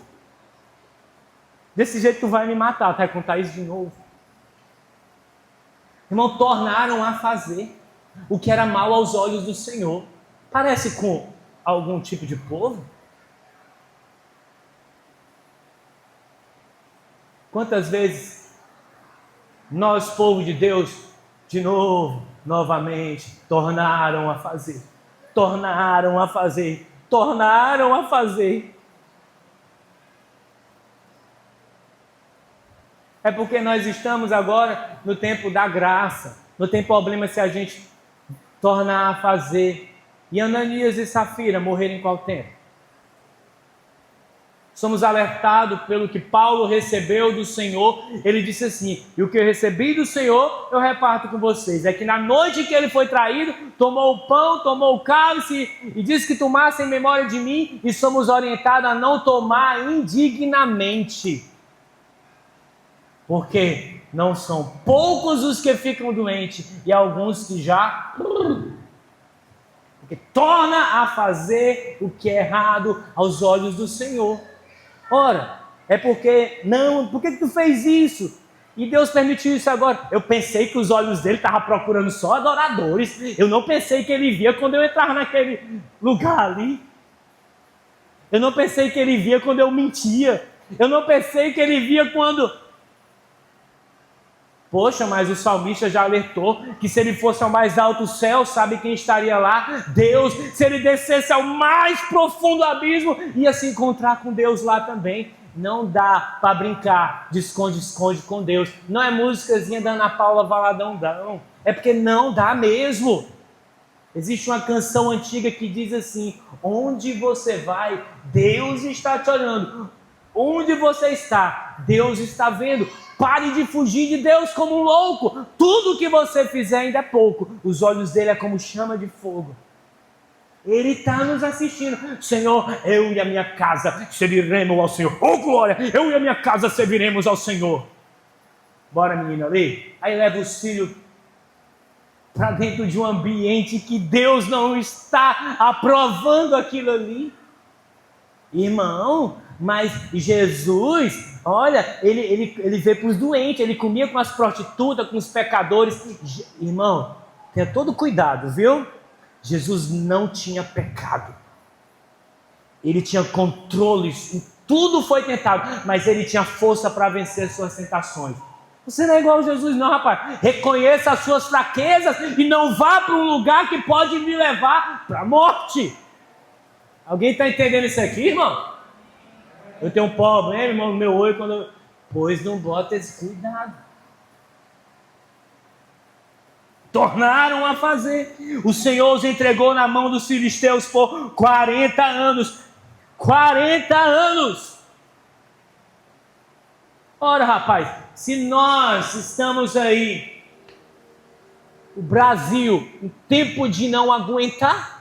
Speaker 1: Desse jeito tu vai me matar, tu vai contar isso de novo. Irmão, tornaram a fazer o que era mal aos olhos do Senhor. Parece com algum tipo de povo? Quantas vezes nós, povo de Deus, de novo, novamente, tornaram a fazer. É porque nós estamos agora no tempo da graça. Não tem problema se a gente tornar a fazer. E Ananias e Safira morreram em qual tempo? Somos alertados pelo que Paulo recebeu do Senhor. Ele disse assim: e o que eu recebi do Senhor, eu reparto com vocês. É que na noite que ele foi traído, tomou o pão, tomou o cálice e disse que tomasse em memória de mim. E somos orientados a não tomar indignamente. Porque não são poucos os que ficam doentes e alguns que já... Porque torna a fazer o que é errado aos olhos do Senhor. Ora, é porque... Não, por que tu fez isso? E Deus permitiu isso agora. Eu pensei que os olhos dele estavam procurando só adoradores. Eu não pensei que ele via quando eu entrava naquele lugar ali. Eu não pensei que ele via quando eu mentia. Eu não pensei que ele via quando... Poxa, mas o salmista já alertou que se ele fosse ao mais alto céu, sabe quem estaria lá? Deus. Se ele descesse ao mais profundo abismo, ia se encontrar com Deus lá também. Não dá para brincar de esconde-esconde com Deus. Não é músicazinha da Ana Paula Valadão, não. É porque não dá mesmo. Existe uma canção antiga que diz assim: onde você vai, Deus está te olhando. Onde você está, Deus está vendo. Pare de fugir de Deus como um louco. Tudo que você fizer ainda é pouco. Os olhos dele é como chama de fogo. Ele está nos assistindo. Senhor, eu e a minha casa serviremos ao Senhor. Oh glória, eu e a minha casa serviremos ao Senhor. Bora, menina, ali. Aí leva os filhos para dentro de um ambiente que Deus não está aprovando aquilo ali. Irmão, mas Jesus, olha, ele veio para os doentes, ele comia com as prostitutas, com os pecadores. Irmão, tenha todo cuidado, viu? Jesus não tinha pecado. Ele tinha controle, tudo foi tentado, mas ele tinha força para vencer suas tentações. Você não é igual a Jesus não, rapaz. Reconheça as suas fraquezas e não vá para um lugar que pode me levar para a morte. Alguém está entendendo isso aqui, irmão? Eu tenho um problema, irmão, no meu olho quando eu... Pois não bota esse cuidado. Tornaram a fazer. O Senhor os entregou na mão dos filisteus por 40 anos. 40 anos! Ora, rapaz, se nós estamos aí, o Brasil, em tempo de não aguentar,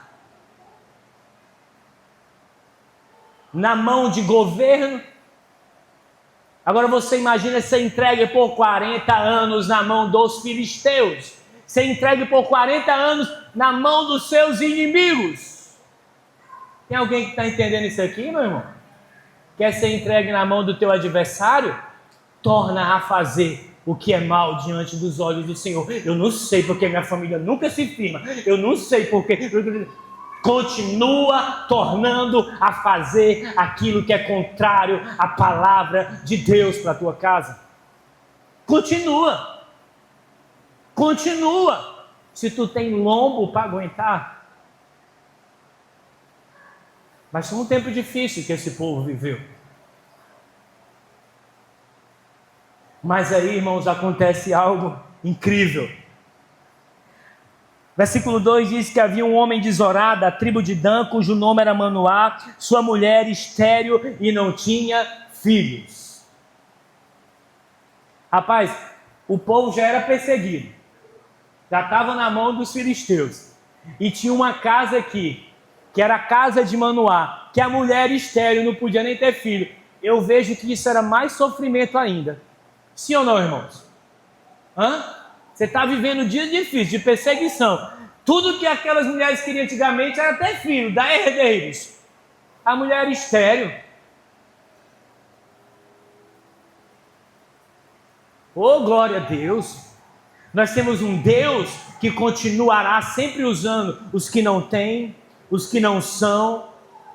Speaker 1: na mão de governo. Agora você imagina ser entregue por 40 anos na mão dos filisteus. Ser entregue por 40 anos na mão dos seus inimigos. Tem alguém que está entendendo isso aqui, meu irmão? Quer ser entregue na mão do teu adversário? Torna a fazer o que é mal diante dos olhos do Senhor. Eu não sei porque minha família nunca se firma. Eu não sei porque... Continua tornando a fazer aquilo que é contrário à palavra de Deus para a tua casa. Continua. Se tu tem lombo para aguentar. Mas foi um tempo difícil que esse povo viveu. Mas aí, irmãos, acontece algo incrível. Versículo 2 diz que havia um homem de Zorá, da tribo de Dan, cujo nome era Manoá, sua mulher estéril e não tinha filhos. Rapaz, o povo já era perseguido, já estava na mão dos filisteus, e tinha uma casa aqui, que era a casa de Manoá, que a mulher estéril não podia nem ter filho. eu vejo que isso era mais sofrimento ainda. Sim ou não, irmãos? Você está vivendo dias difíceis, de perseguição. Tudo que aquelas mulheres queriam antigamente era ter filho, dar herdeiros. A mulher era estéril. Oh, glória a Deus! Nós temos um Deus que continuará sempre usando os que não têm, os que não são,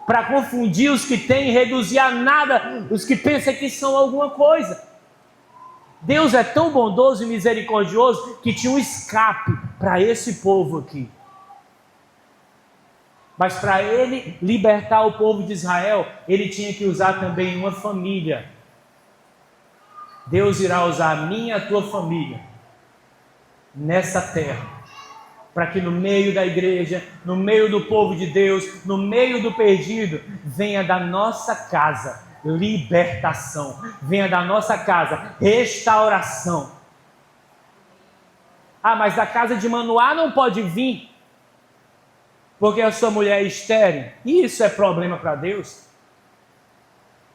Speaker 1: para confundir os que têm e reduzir a nada os que pensam que são alguma coisa. Deus é tão bondoso e misericordioso que tinha um escape para esse povo aqui. Mas para ele libertar o povo de Israel, ele tinha que usar também uma família. Deus irá usar a minha e a tua família nessa terra, para que no meio da igreja, no meio do povo de Deus, no meio do perdido, venha da nossa casa libertação, venha da nossa casa restauração. Mas da casa de Manoá não pode vir, porque a sua mulher é estéril. Isso é problema para Deus?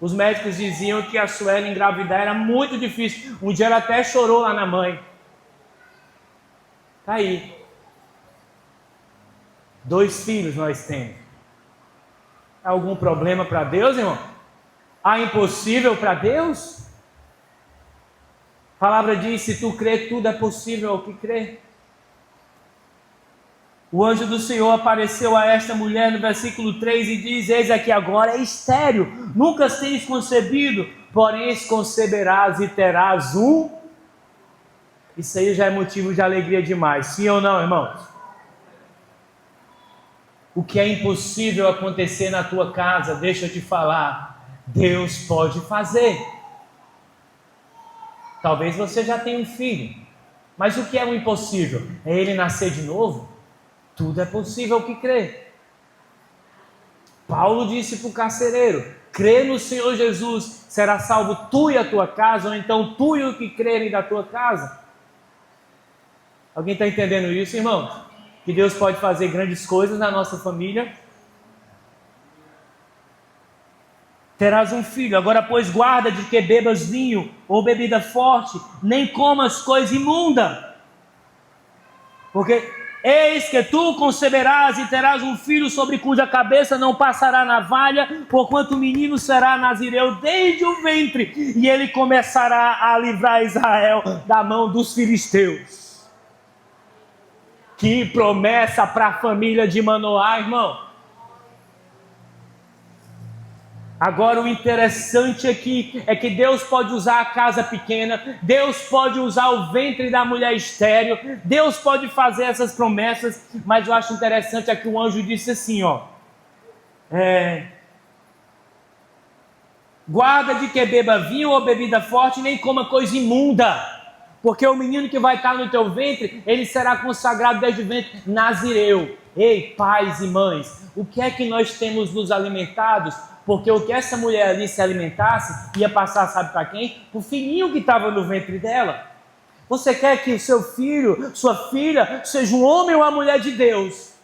Speaker 1: Os médicos diziam que a Sueli engravidar era muito difícil. Um dia ela até chorou lá na mãe. Está aí. 2 filhos nós temos. Algum problema para Deus, irmão? Há impossível para Deus? A palavra diz, se tu crê, tudo é possível ao que crê. O anjo do Senhor apareceu a esta mulher no versículo 3 e diz, eis aqui agora é estéril, nunca tens concebido, porém conceberás e terás um. Isso aí já é motivo de alegria demais, sim ou não, irmãos? O que é impossível acontecer na tua casa, deixa eu te falar, Deus pode fazer. Talvez você já tenha um filho, mas o que é o impossível? É ele nascer de novo? Tudo é possível que crê. Paulo disse para o carcereiro, crê no Senhor Jesus, será salvo tu e a tua casa, ou então tu e o que crerem da tua casa. Alguém está entendendo isso, irmãos? Que Deus pode fazer grandes coisas na nossa família. Terás um filho, agora pois guarda de que bebas vinho ou bebida forte, nem comas coisa imunda. Porque eis que tu conceberás e terás um filho sobre cuja cabeça não passará navalha, porquanto o menino será nazireu desde o ventre, e ele começará a livrar Israel da mão dos filisteus. Que promessa para a família de Manoá, irmão. Agora o interessante aqui é que Deus pode usar a casa pequena, Deus pode usar o ventre da mulher estéril, Deus pode fazer essas promessas, mas eu acho interessante é que o anjo disse assim, guarda de que beba vinho ou bebida forte, nem coma coisa imunda, porque o menino que vai estar no teu ventre, ele será consagrado desde o ventre nazireu. Ei, pais e mães, o que é que nós temos nos alimentados? Porque o que essa mulher ali se alimentasse, ia passar, sabe para quem? Para o filhinho que estava no ventre dela. Você quer que o seu filho, sua filha, seja um homem ou uma mulher de Deus?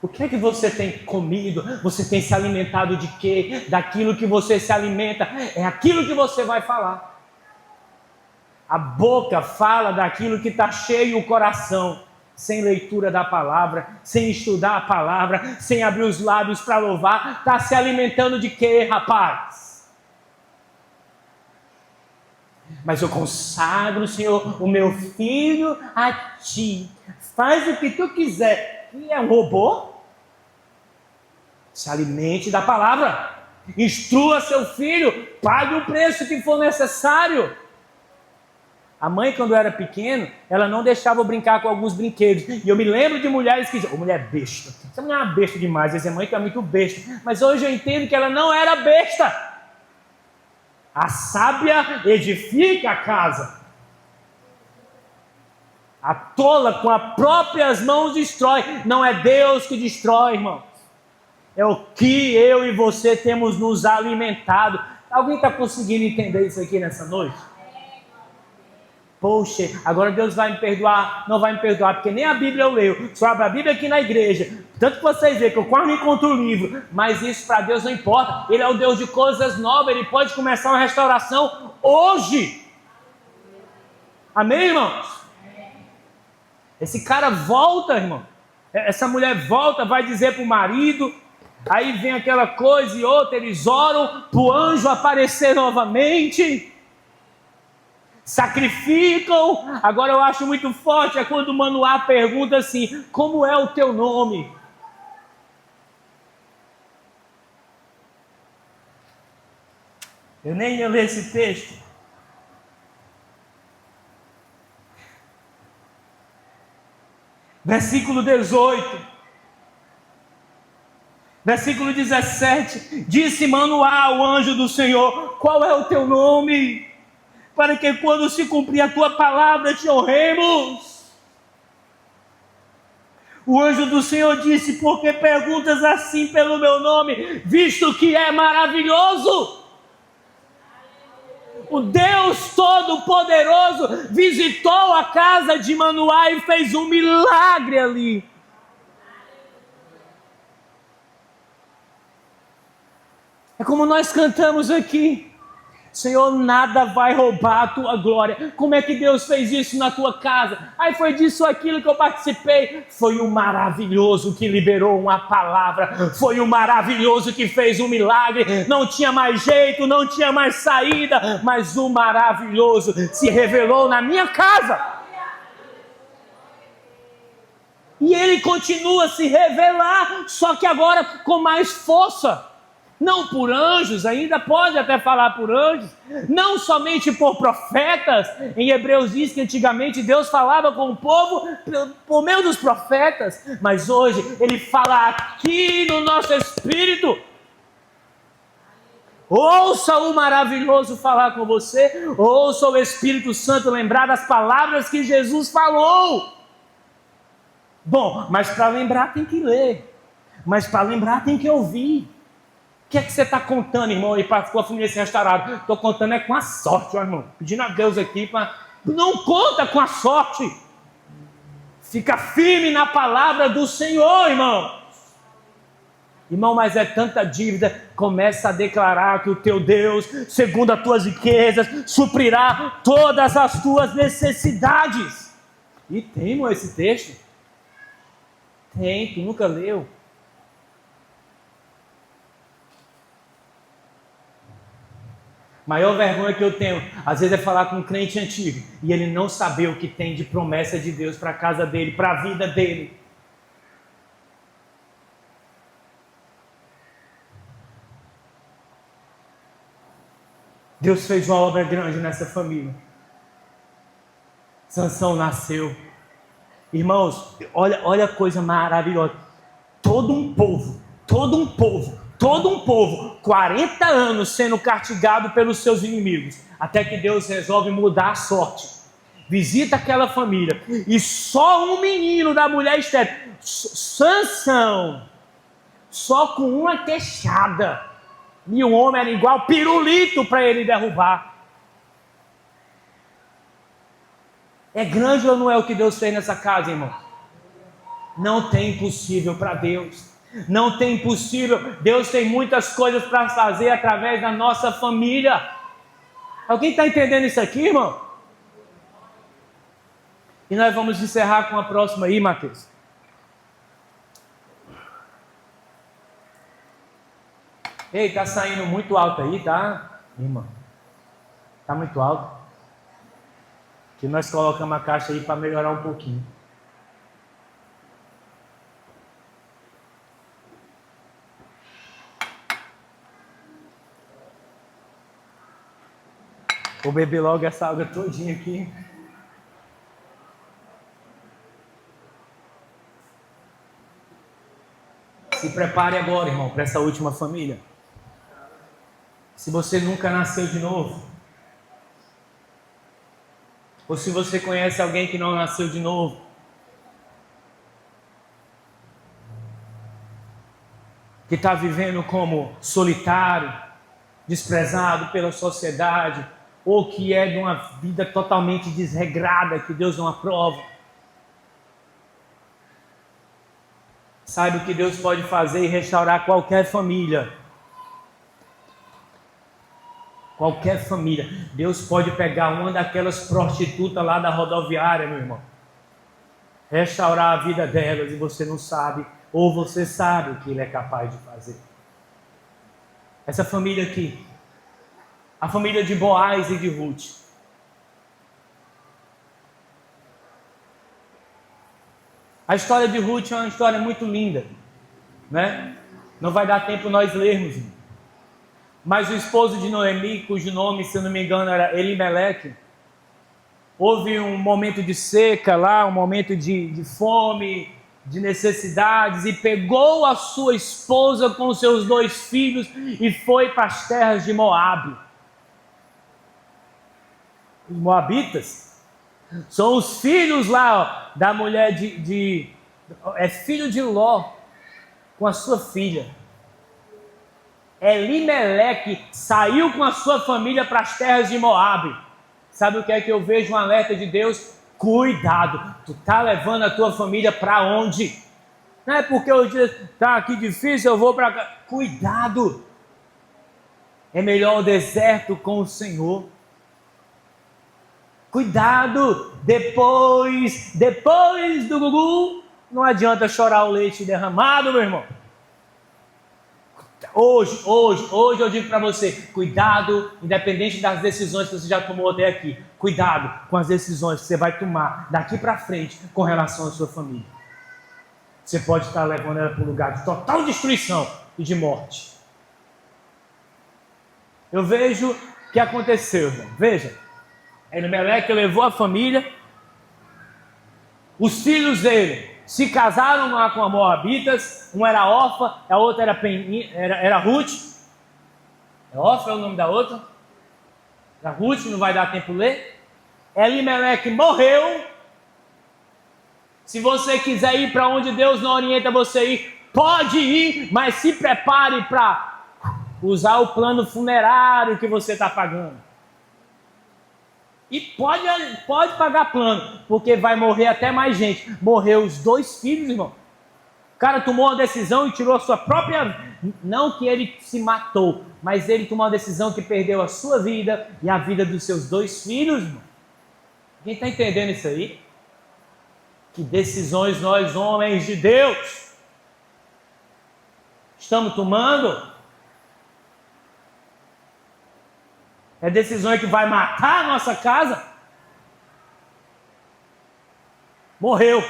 Speaker 1: O que é que você tem comido? Você tem se alimentado de quê? Daquilo que você se alimenta, é aquilo que você vai falar. A boca fala daquilo que está cheio o coração. Sem leitura da palavra, sem estudar a palavra, sem abrir os lábios para louvar, está se alimentando de quê, rapaz? Mas eu consagro, Senhor, o meu filho a ti. Faz o que tu quiser. E é um robô? Se alimente da palavra. Instrua seu filho. Pague o preço que for necessário. A mãe, quando eu era pequeno, ela não deixava eu brincar com alguns brinquedos. E eu me lembro de mulheres que diziam, mulher besta. Essa mulher é uma besta demais. Essa mãe que é muito besta. Mas hoje eu entendo que ela não era besta. A sábia edifica a casa. A tola com as próprias mãos destrói. Não é Deus que destrói, irmão. É o que eu e você temos nos alimentado. Alguém está conseguindo entender isso aqui nessa noite? Poxa, agora Deus vai me perdoar. Não vai me perdoar, porque nem a Bíblia eu leio. Só abro a Bíblia aqui na igreja. Tanto que vocês veem que eu quase não encontro o livro. Mas isso para Deus não importa. Ele é o Deus de coisas novas. Ele pode começar uma restauração hoje. Amém, irmãos? Esse cara volta, irmão. Essa mulher volta, vai dizer para o marido. Aí vem aquela coisa e outra. Eles oram para o anjo aparecer novamente. Sacrificam. Agora eu acho muito forte é quando o Manoá pergunta assim: como é o teu nome? Eu nem ia ler esse texto. Versículo 18. Versículo 17. Disse Manoá ao anjo do Senhor: qual é o teu nome? Para que quando se cumprir a tua palavra te honremos. O anjo do Senhor disse: por que perguntas assim pelo meu nome, visto que é maravilhoso? O Deus Todo-Poderoso visitou a casa de Manoá e fez um milagre ali. É como nós cantamos aqui: Senhor, nada vai roubar a tua glória. Como é que Deus fez isso na tua casa? Aí foi disso aquilo que eu participei. Foi o maravilhoso que liberou uma palavra. Foi o maravilhoso que fez um milagre. Não tinha mais jeito, não tinha mais saída. Mas o maravilhoso se revelou na minha casa. E ele continua a se revelar, só que agora com mais força. Não por anjos, ainda pode até falar por anjos, não somente por profetas. Em Hebreus diz que antigamente Deus falava com o povo por meio dos profetas, mas hoje Ele fala aqui no nosso espírito. Ouça o maravilhoso falar com você, ouça o Espírito Santo lembrar das palavras que Jesus falou. Bom, mas para lembrar tem que ler, mas para lembrar tem que ouvir. O que é que você está contando, irmão, aí para a sua família ser restaurada? Estou contando é com a sorte, ó, irmão. Pedindo a Deus aqui para... Não conta com a sorte. Fica firme na palavra do Senhor, irmão. Irmão, mas é tanta dívida. Começa a declarar que o teu Deus, segundo as tuas riquezas, suprirá todas as tuas necessidades. E tem, irmão, esse texto? Tem, tu nunca leu. Maior vergonha que eu tenho, às vezes, é falar com um crente antigo e ele não saber o que tem de promessa de Deus para a casa dele, para a vida dele. Deus fez uma obra grande nessa família. Sansão nasceu. Irmãos, olha a coisa maravilhosa. Todo um povo, 40 anos sendo castigado pelos seus inimigos, até que Deus resolve mudar a sorte. Visita aquela família, e só um menino da mulher estéril, Sansão, só com uma queixada, e o homem era igual pirulito para ele derrubar. É grande ou não é o que Deus fez nessa casa, irmão? Não tem impossível para Deus. Não tem impossível. Deus tem muitas coisas para fazer através da nossa família. Alguém está entendendo isso aqui, irmão? E nós vamos encerrar com a próxima aí, Mateus. Ei, está saindo muito alto aí, tá? Irmão, está muito alto. Que nós colocamos a caixa aí para melhorar um pouquinho. Vou beber logo essa água todinha aqui. Se prepare agora, irmão, para essa última família. Se você nunca nasceu de novo, ou se você conhece alguém que não nasceu de novo, que está vivendo como solitário, desprezado pela sociedade, ou que é de uma vida totalmente desregrada, que Deus não aprova. Saiba que Deus pode fazer e restaurar qualquer família. Qualquer família. Deus pode pegar uma daquelas prostitutas lá da rodoviária, meu irmão. Restaurar a vida delas e você não sabe, ou você sabe o que Ele é capaz de fazer. Essa família aqui, a família de Boaz e de Ruth. A história de Ruth é uma história muito linda, né? Não vai dar tempo nós lermos. Mas o esposo de Noemi, cujo nome, se eu não me engano, era Elimeleque, houve um momento de seca lá, um momento de fome, de necessidades, e pegou a sua esposa com seus 2 filhos e foi para as terras de Moabe. Os moabitas são os filhos lá, ó, da mulher é filho de Ló com a sua filha. Elimeleque saiu com a sua família para as terras de Moabe. Sabe o que é que eu vejo? Um alerta de Deus: cuidado, tu tá levando a tua família para onde? Não é porque hoje está aqui difícil, eu vou para cá. Cuidado, é melhor o deserto com o Senhor. Cuidado, depois do gugu, não adianta chorar o leite derramado, meu irmão. Hoje eu digo para você, cuidado, independente das decisões que você já tomou até aqui, cuidado com as decisões que você vai tomar daqui para frente com relação à sua família. Você pode estar levando ela para um lugar de total destruição e de morte. Eu vejo o que aconteceu, irmão. Veja, Elimeleque levou a família, os filhos dele se casaram lá com as moabitas, uma era Orfa, a outra era Ruth. Orfa é o nome da outra? Era Ruth, não vai dar tempo de ler. Elimeleque morreu. Se você quiser ir para onde Deus não orienta você ir, pode ir, mas se prepare para usar o plano funerário que você está pagando. E pode pagar plano, porque vai morrer até mais gente. Morreu os 2 filhos, irmão. O cara tomou uma decisão e tirou a sua própria... Não que ele se matou, mas ele tomou uma decisão que perdeu a sua vida e a vida dos seus 2 filhos, irmão. Quem está entendendo isso aí? Que decisões nós, homens de Deus, estamos tomando? É decisão que vai matar a nossa casa? Morreu.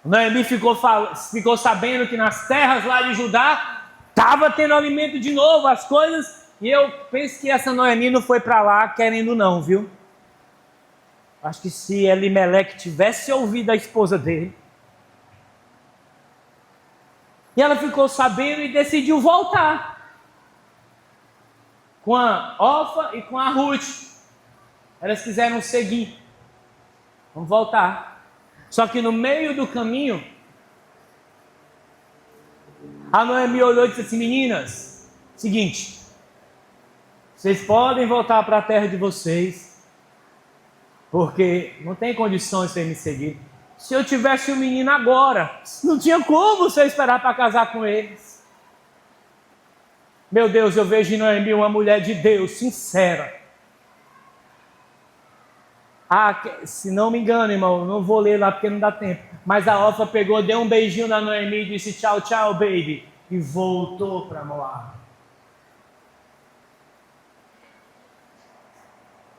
Speaker 1: Noemi ficou sabendo que nas terras lá de Judá estava tendo alimento de novo, as coisas. E eu penso que essa Noemi não foi para lá querendo não, viu? Acho que se Elimeleque tivesse ouvido a esposa dele, e ela ficou sabendo e decidiu voltar com a Orfa e com a Ruth. Elas quiseram seguir. Vamos voltar. Só que no meio do caminho, a Noemi olhou e disse assim: meninas, seguinte, vocês podem voltar para a terra de vocês, porque não tem condições de vocês me seguir. Se eu tivesse um menino agora, não tinha como você esperar para casar com eles. Meu Deus, eu vejo em Noemi uma mulher de Deus, sincera. Se não me engano, irmão, não vou ler lá porque não dá tempo. Mas a Orfa pegou, deu um beijinho na Noemi e disse tchau, tchau, baby. E voltou para Moab.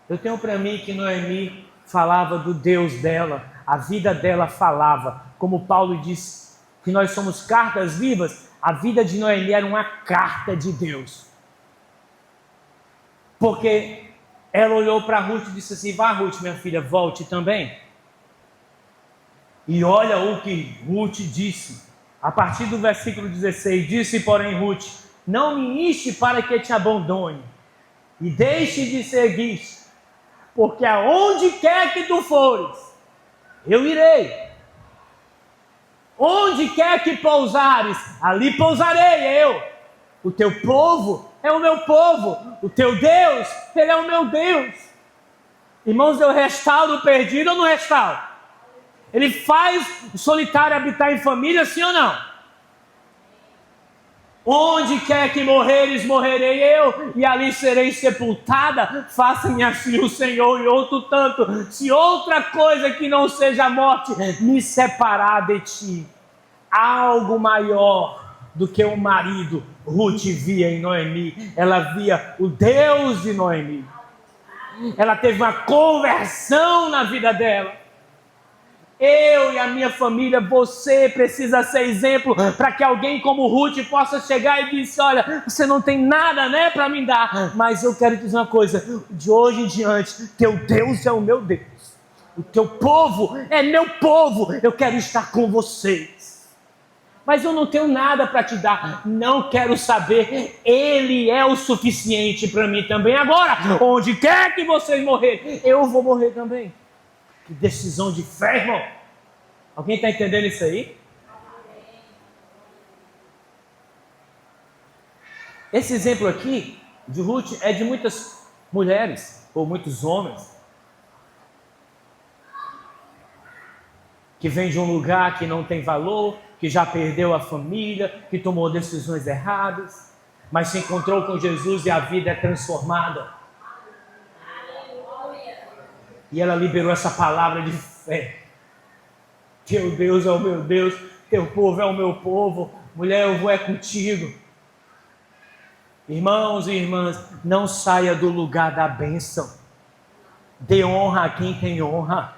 Speaker 1: Eu tenho para mim que Noemi falava do Deus dela. A vida dela falava. Como Paulo disse, que nós somos cartas vivas. A vida de Noemi era uma carta de Deus. Porque ela olhou para Ruth e disse assim: vá, Ruth, minha filha, volte também. E olha o que Ruth disse. A partir do versículo 16, disse, porém, Ruth: não me inste para que te abandone e deixe de seguir, porque aonde quer que tu fores, eu irei. Onde quer que pousares, ali pousarei eu. O teu povo é o meu povo. O teu Deus, Ele é o meu Deus. Irmãos, eu restauro o perdido ou não restauro? Ele faz o solitário habitar em família, sim ou não? Onde quer que morreres, morrerei eu, e ali serei sepultada. Faça-me assim o Senhor, e outro tanto, se outra coisa que não seja a morte me separar de ti. Algo maior do que o marido Ruth via em Noemi. Ela via o Deus de Noemi. Ela teve uma conversão na vida dela. Eu e a minha família, você precisa ser exemplo para que alguém como Ruth possa chegar e dizer: olha, você não tem nada, né, para me dar, mas eu quero te dizer uma coisa, de hoje em diante, teu Deus é o meu Deus, o teu povo é meu povo, eu quero estar com vocês, mas eu não tenho nada para te dar, não quero saber, Ele é o suficiente para mim também. Agora, onde quer que vocês morrerem, eu vou morrer também. Que decisão de fé, irmão. Alguém está entendendo isso aí? Esse exemplo aqui de Ruth é de muitas mulheres, ou muitos homens, que vêm de um lugar que não tem valor, que já perdeu a família, que tomou decisões erradas, mas se encontrou com Jesus e a vida é transformada. E ela liberou essa palavra de fé. Teu Deus é o meu Deus, teu povo é o meu povo, mulher, eu vou é contigo. Irmãos e irmãs, não saia do lugar da bênção. Dê honra a quem tem honra.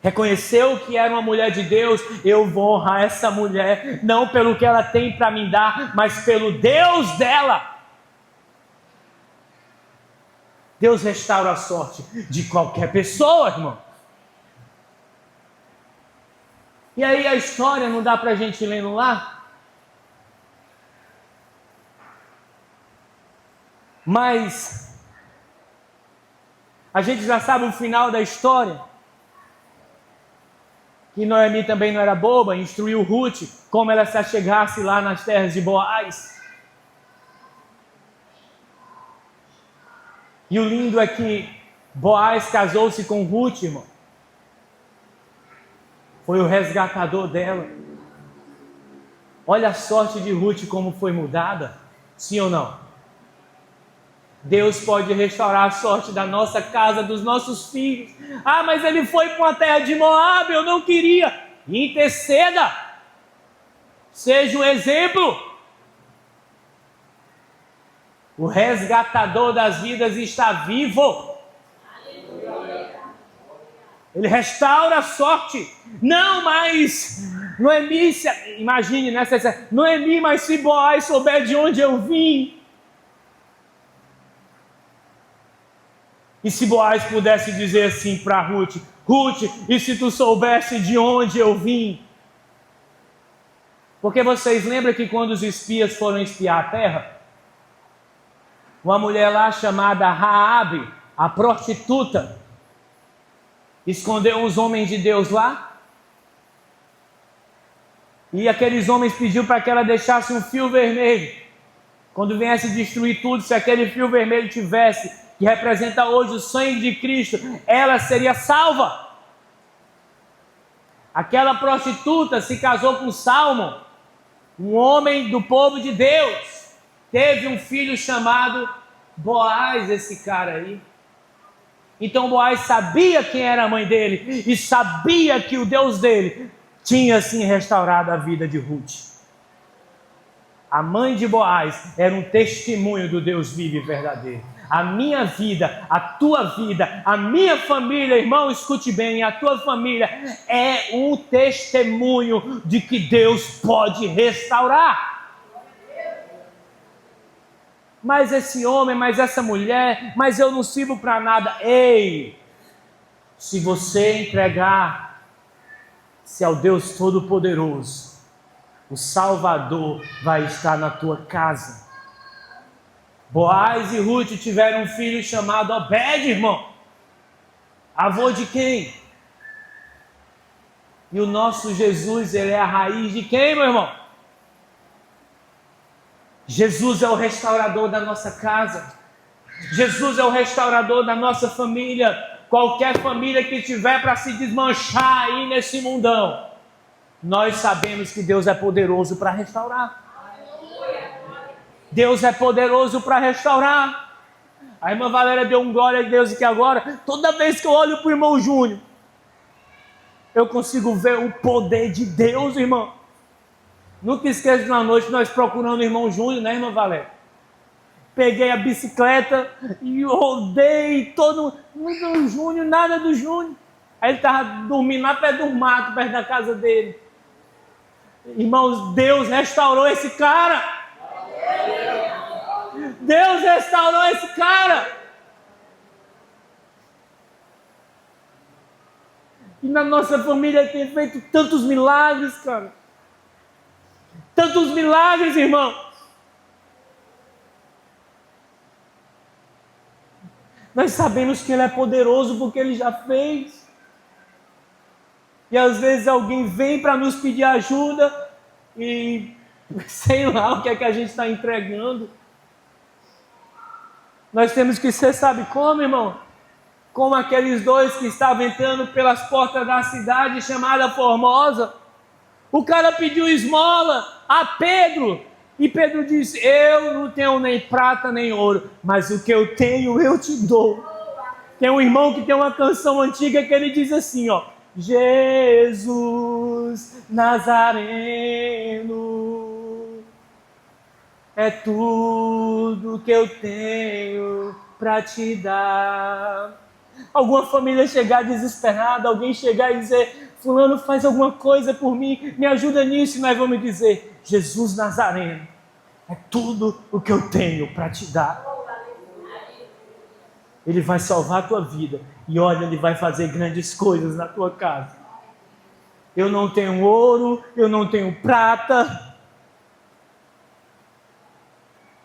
Speaker 1: Reconheceu que era uma mulher de Deus, eu vou honrar essa mulher, não pelo que ela tem para me dar, mas pelo Deus dela. Deus restaura a sorte de qualquer pessoa, irmão. E aí a história não dá para a gente ler no lar? Mas a gente já sabe o final da história. Que Noemi também não era boba, instruiu Ruth como ela se achegasse lá nas terras de Boaz. E o lindo é que Boaz casou-se com Ruth, irmão. Foi o resgatador dela. Olha a sorte de Ruth como foi mudada. Sim ou não? Deus pode restaurar a sorte da nossa casa, dos nossos filhos. Ah, mas ele foi para uma terra de Moab, eu não queria. Interceda. Seja um exemplo. O resgatador das vidas está vivo. Ele restaura a sorte. Não mais Noemi, imagine, né? Noemi, mas se Boaz souber de onde eu vim. E se Boaz pudesse dizer assim para Ruth: Ruth, e se tu soubesse de onde eu vim? Porque vocês lembram que quando os espias foram espiar a terra, uma mulher lá chamada Raabe, a prostituta, escondeu uns homens de Deus lá, e aqueles homens pediu para que ela deixasse um fio vermelho, quando viesse destruir tudo, se aquele fio vermelho tivesse, que representa hoje o sangue de Cristo, ela seria salva. Aquela prostituta se casou com Salmão, um homem do povo de Deus, teve um filho chamado Boaz, esse cara aí. Então Boaz sabia quem era a mãe dele e sabia que o Deus dele tinha sim restaurado a vida de Ruth. A mãe de Boaz era um testemunho do Deus vivo e verdadeiro. A minha vida, a tua vida, a minha família, irmão, escute bem, a tua família é um testemunho de que Deus pode restaurar. Mas esse homem, mas essa mulher, mas eu não sirvo para nada. Ei, se você entregar-se ao Deus Todo-Poderoso, o Salvador vai estar na tua casa. Boaz e Ruth tiveram um filho chamado Obed, irmão. Avô de quem? E o nosso Jesus, ele é a raiz de quem, meu irmão? Jesus é o restaurador da nossa casa. Jesus é o restaurador da nossa família. Qualquer família que tiver para se desmanchar aí nesse mundão, nós sabemos que Deus é poderoso para restaurar. Deus é poderoso para restaurar. A irmã Valéria deu um glória a Deus aqui agora. Toda vez que eu olho para o irmão Júnior, eu consigo ver o poder de Deus, irmão. Nunca esqueço de uma noite nós procurando o irmão Júnior, né, irmã Valéria? Peguei a bicicleta e rodei todo. Não, Júnior, nada do Júnior. Aí ele estava dormindo lá perto do mato, perto da casa dele. Irmãos, Deus restaurou esse cara. Deus restaurou esse cara. E na nossa família tem feito tantos milagres, cara. Tantos milagres, irmão. Nós sabemos que Ele é poderoso porque Ele já fez. E às vezes alguém vem para nos pedir ajuda e sei lá o que é que a gente está entregando. Nós temos que ser, sabe como, irmão? Como aqueles dois que estavam entrando pelas portas da cidade chamada Formosa. O cara pediu esmola a Pedro. E Pedro disse: eu não tenho nem prata nem ouro, mas o que eu tenho eu te dou. Tem um irmão que tem uma canção antiga que ele diz assim, ó: Jesus Nazareno, é tudo que eu tenho para te dar. Alguma família chegar desesperada, alguém chegar e dizer: fulano, faz alguma coisa por mim, me ajuda nisso, e nós vamos dizer: Jesus Nazareno, é tudo o que eu tenho para te dar. Ele vai salvar a tua vida, e olha, Ele vai fazer grandes coisas na tua casa. Eu não tenho ouro, eu não tenho prata,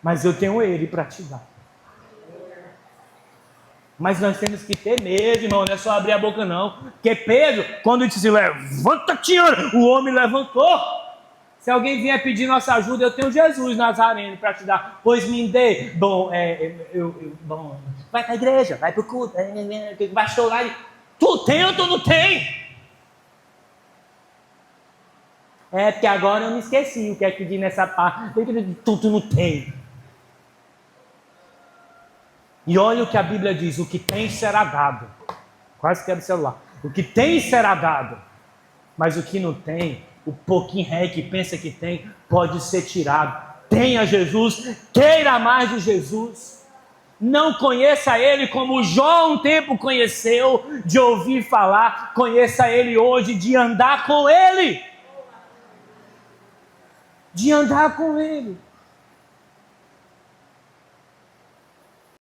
Speaker 1: mas eu tenho Ele para te dar. Mas nós temos que ter medo, irmão, não é só abrir a boca não. Porque Pedro, quando disse: levanta-te, o homem levantou. Se alguém vier pedir nossa ajuda, eu tenho Jesus Nazareno para te dar. Pois me dê. Bom, vai para a igreja, vai para o culto. Bastou lá e... Tu tem ou tu não tem? É, porque agora eu me esqueci o que é que diz nessa parte. Tu não tem. E olha o que a Bíblia diz: o que tem será dado. Quase quero o celular. O que tem será dado. Mas o que não tem, o pouquinho ré que pensa que tem, pode ser tirado. Tenha Jesus, queira mais de Jesus. Não conheça Ele como Jó um tempo conheceu, de ouvir falar. Conheça Ele hoje, de andar com Ele. De andar com Ele.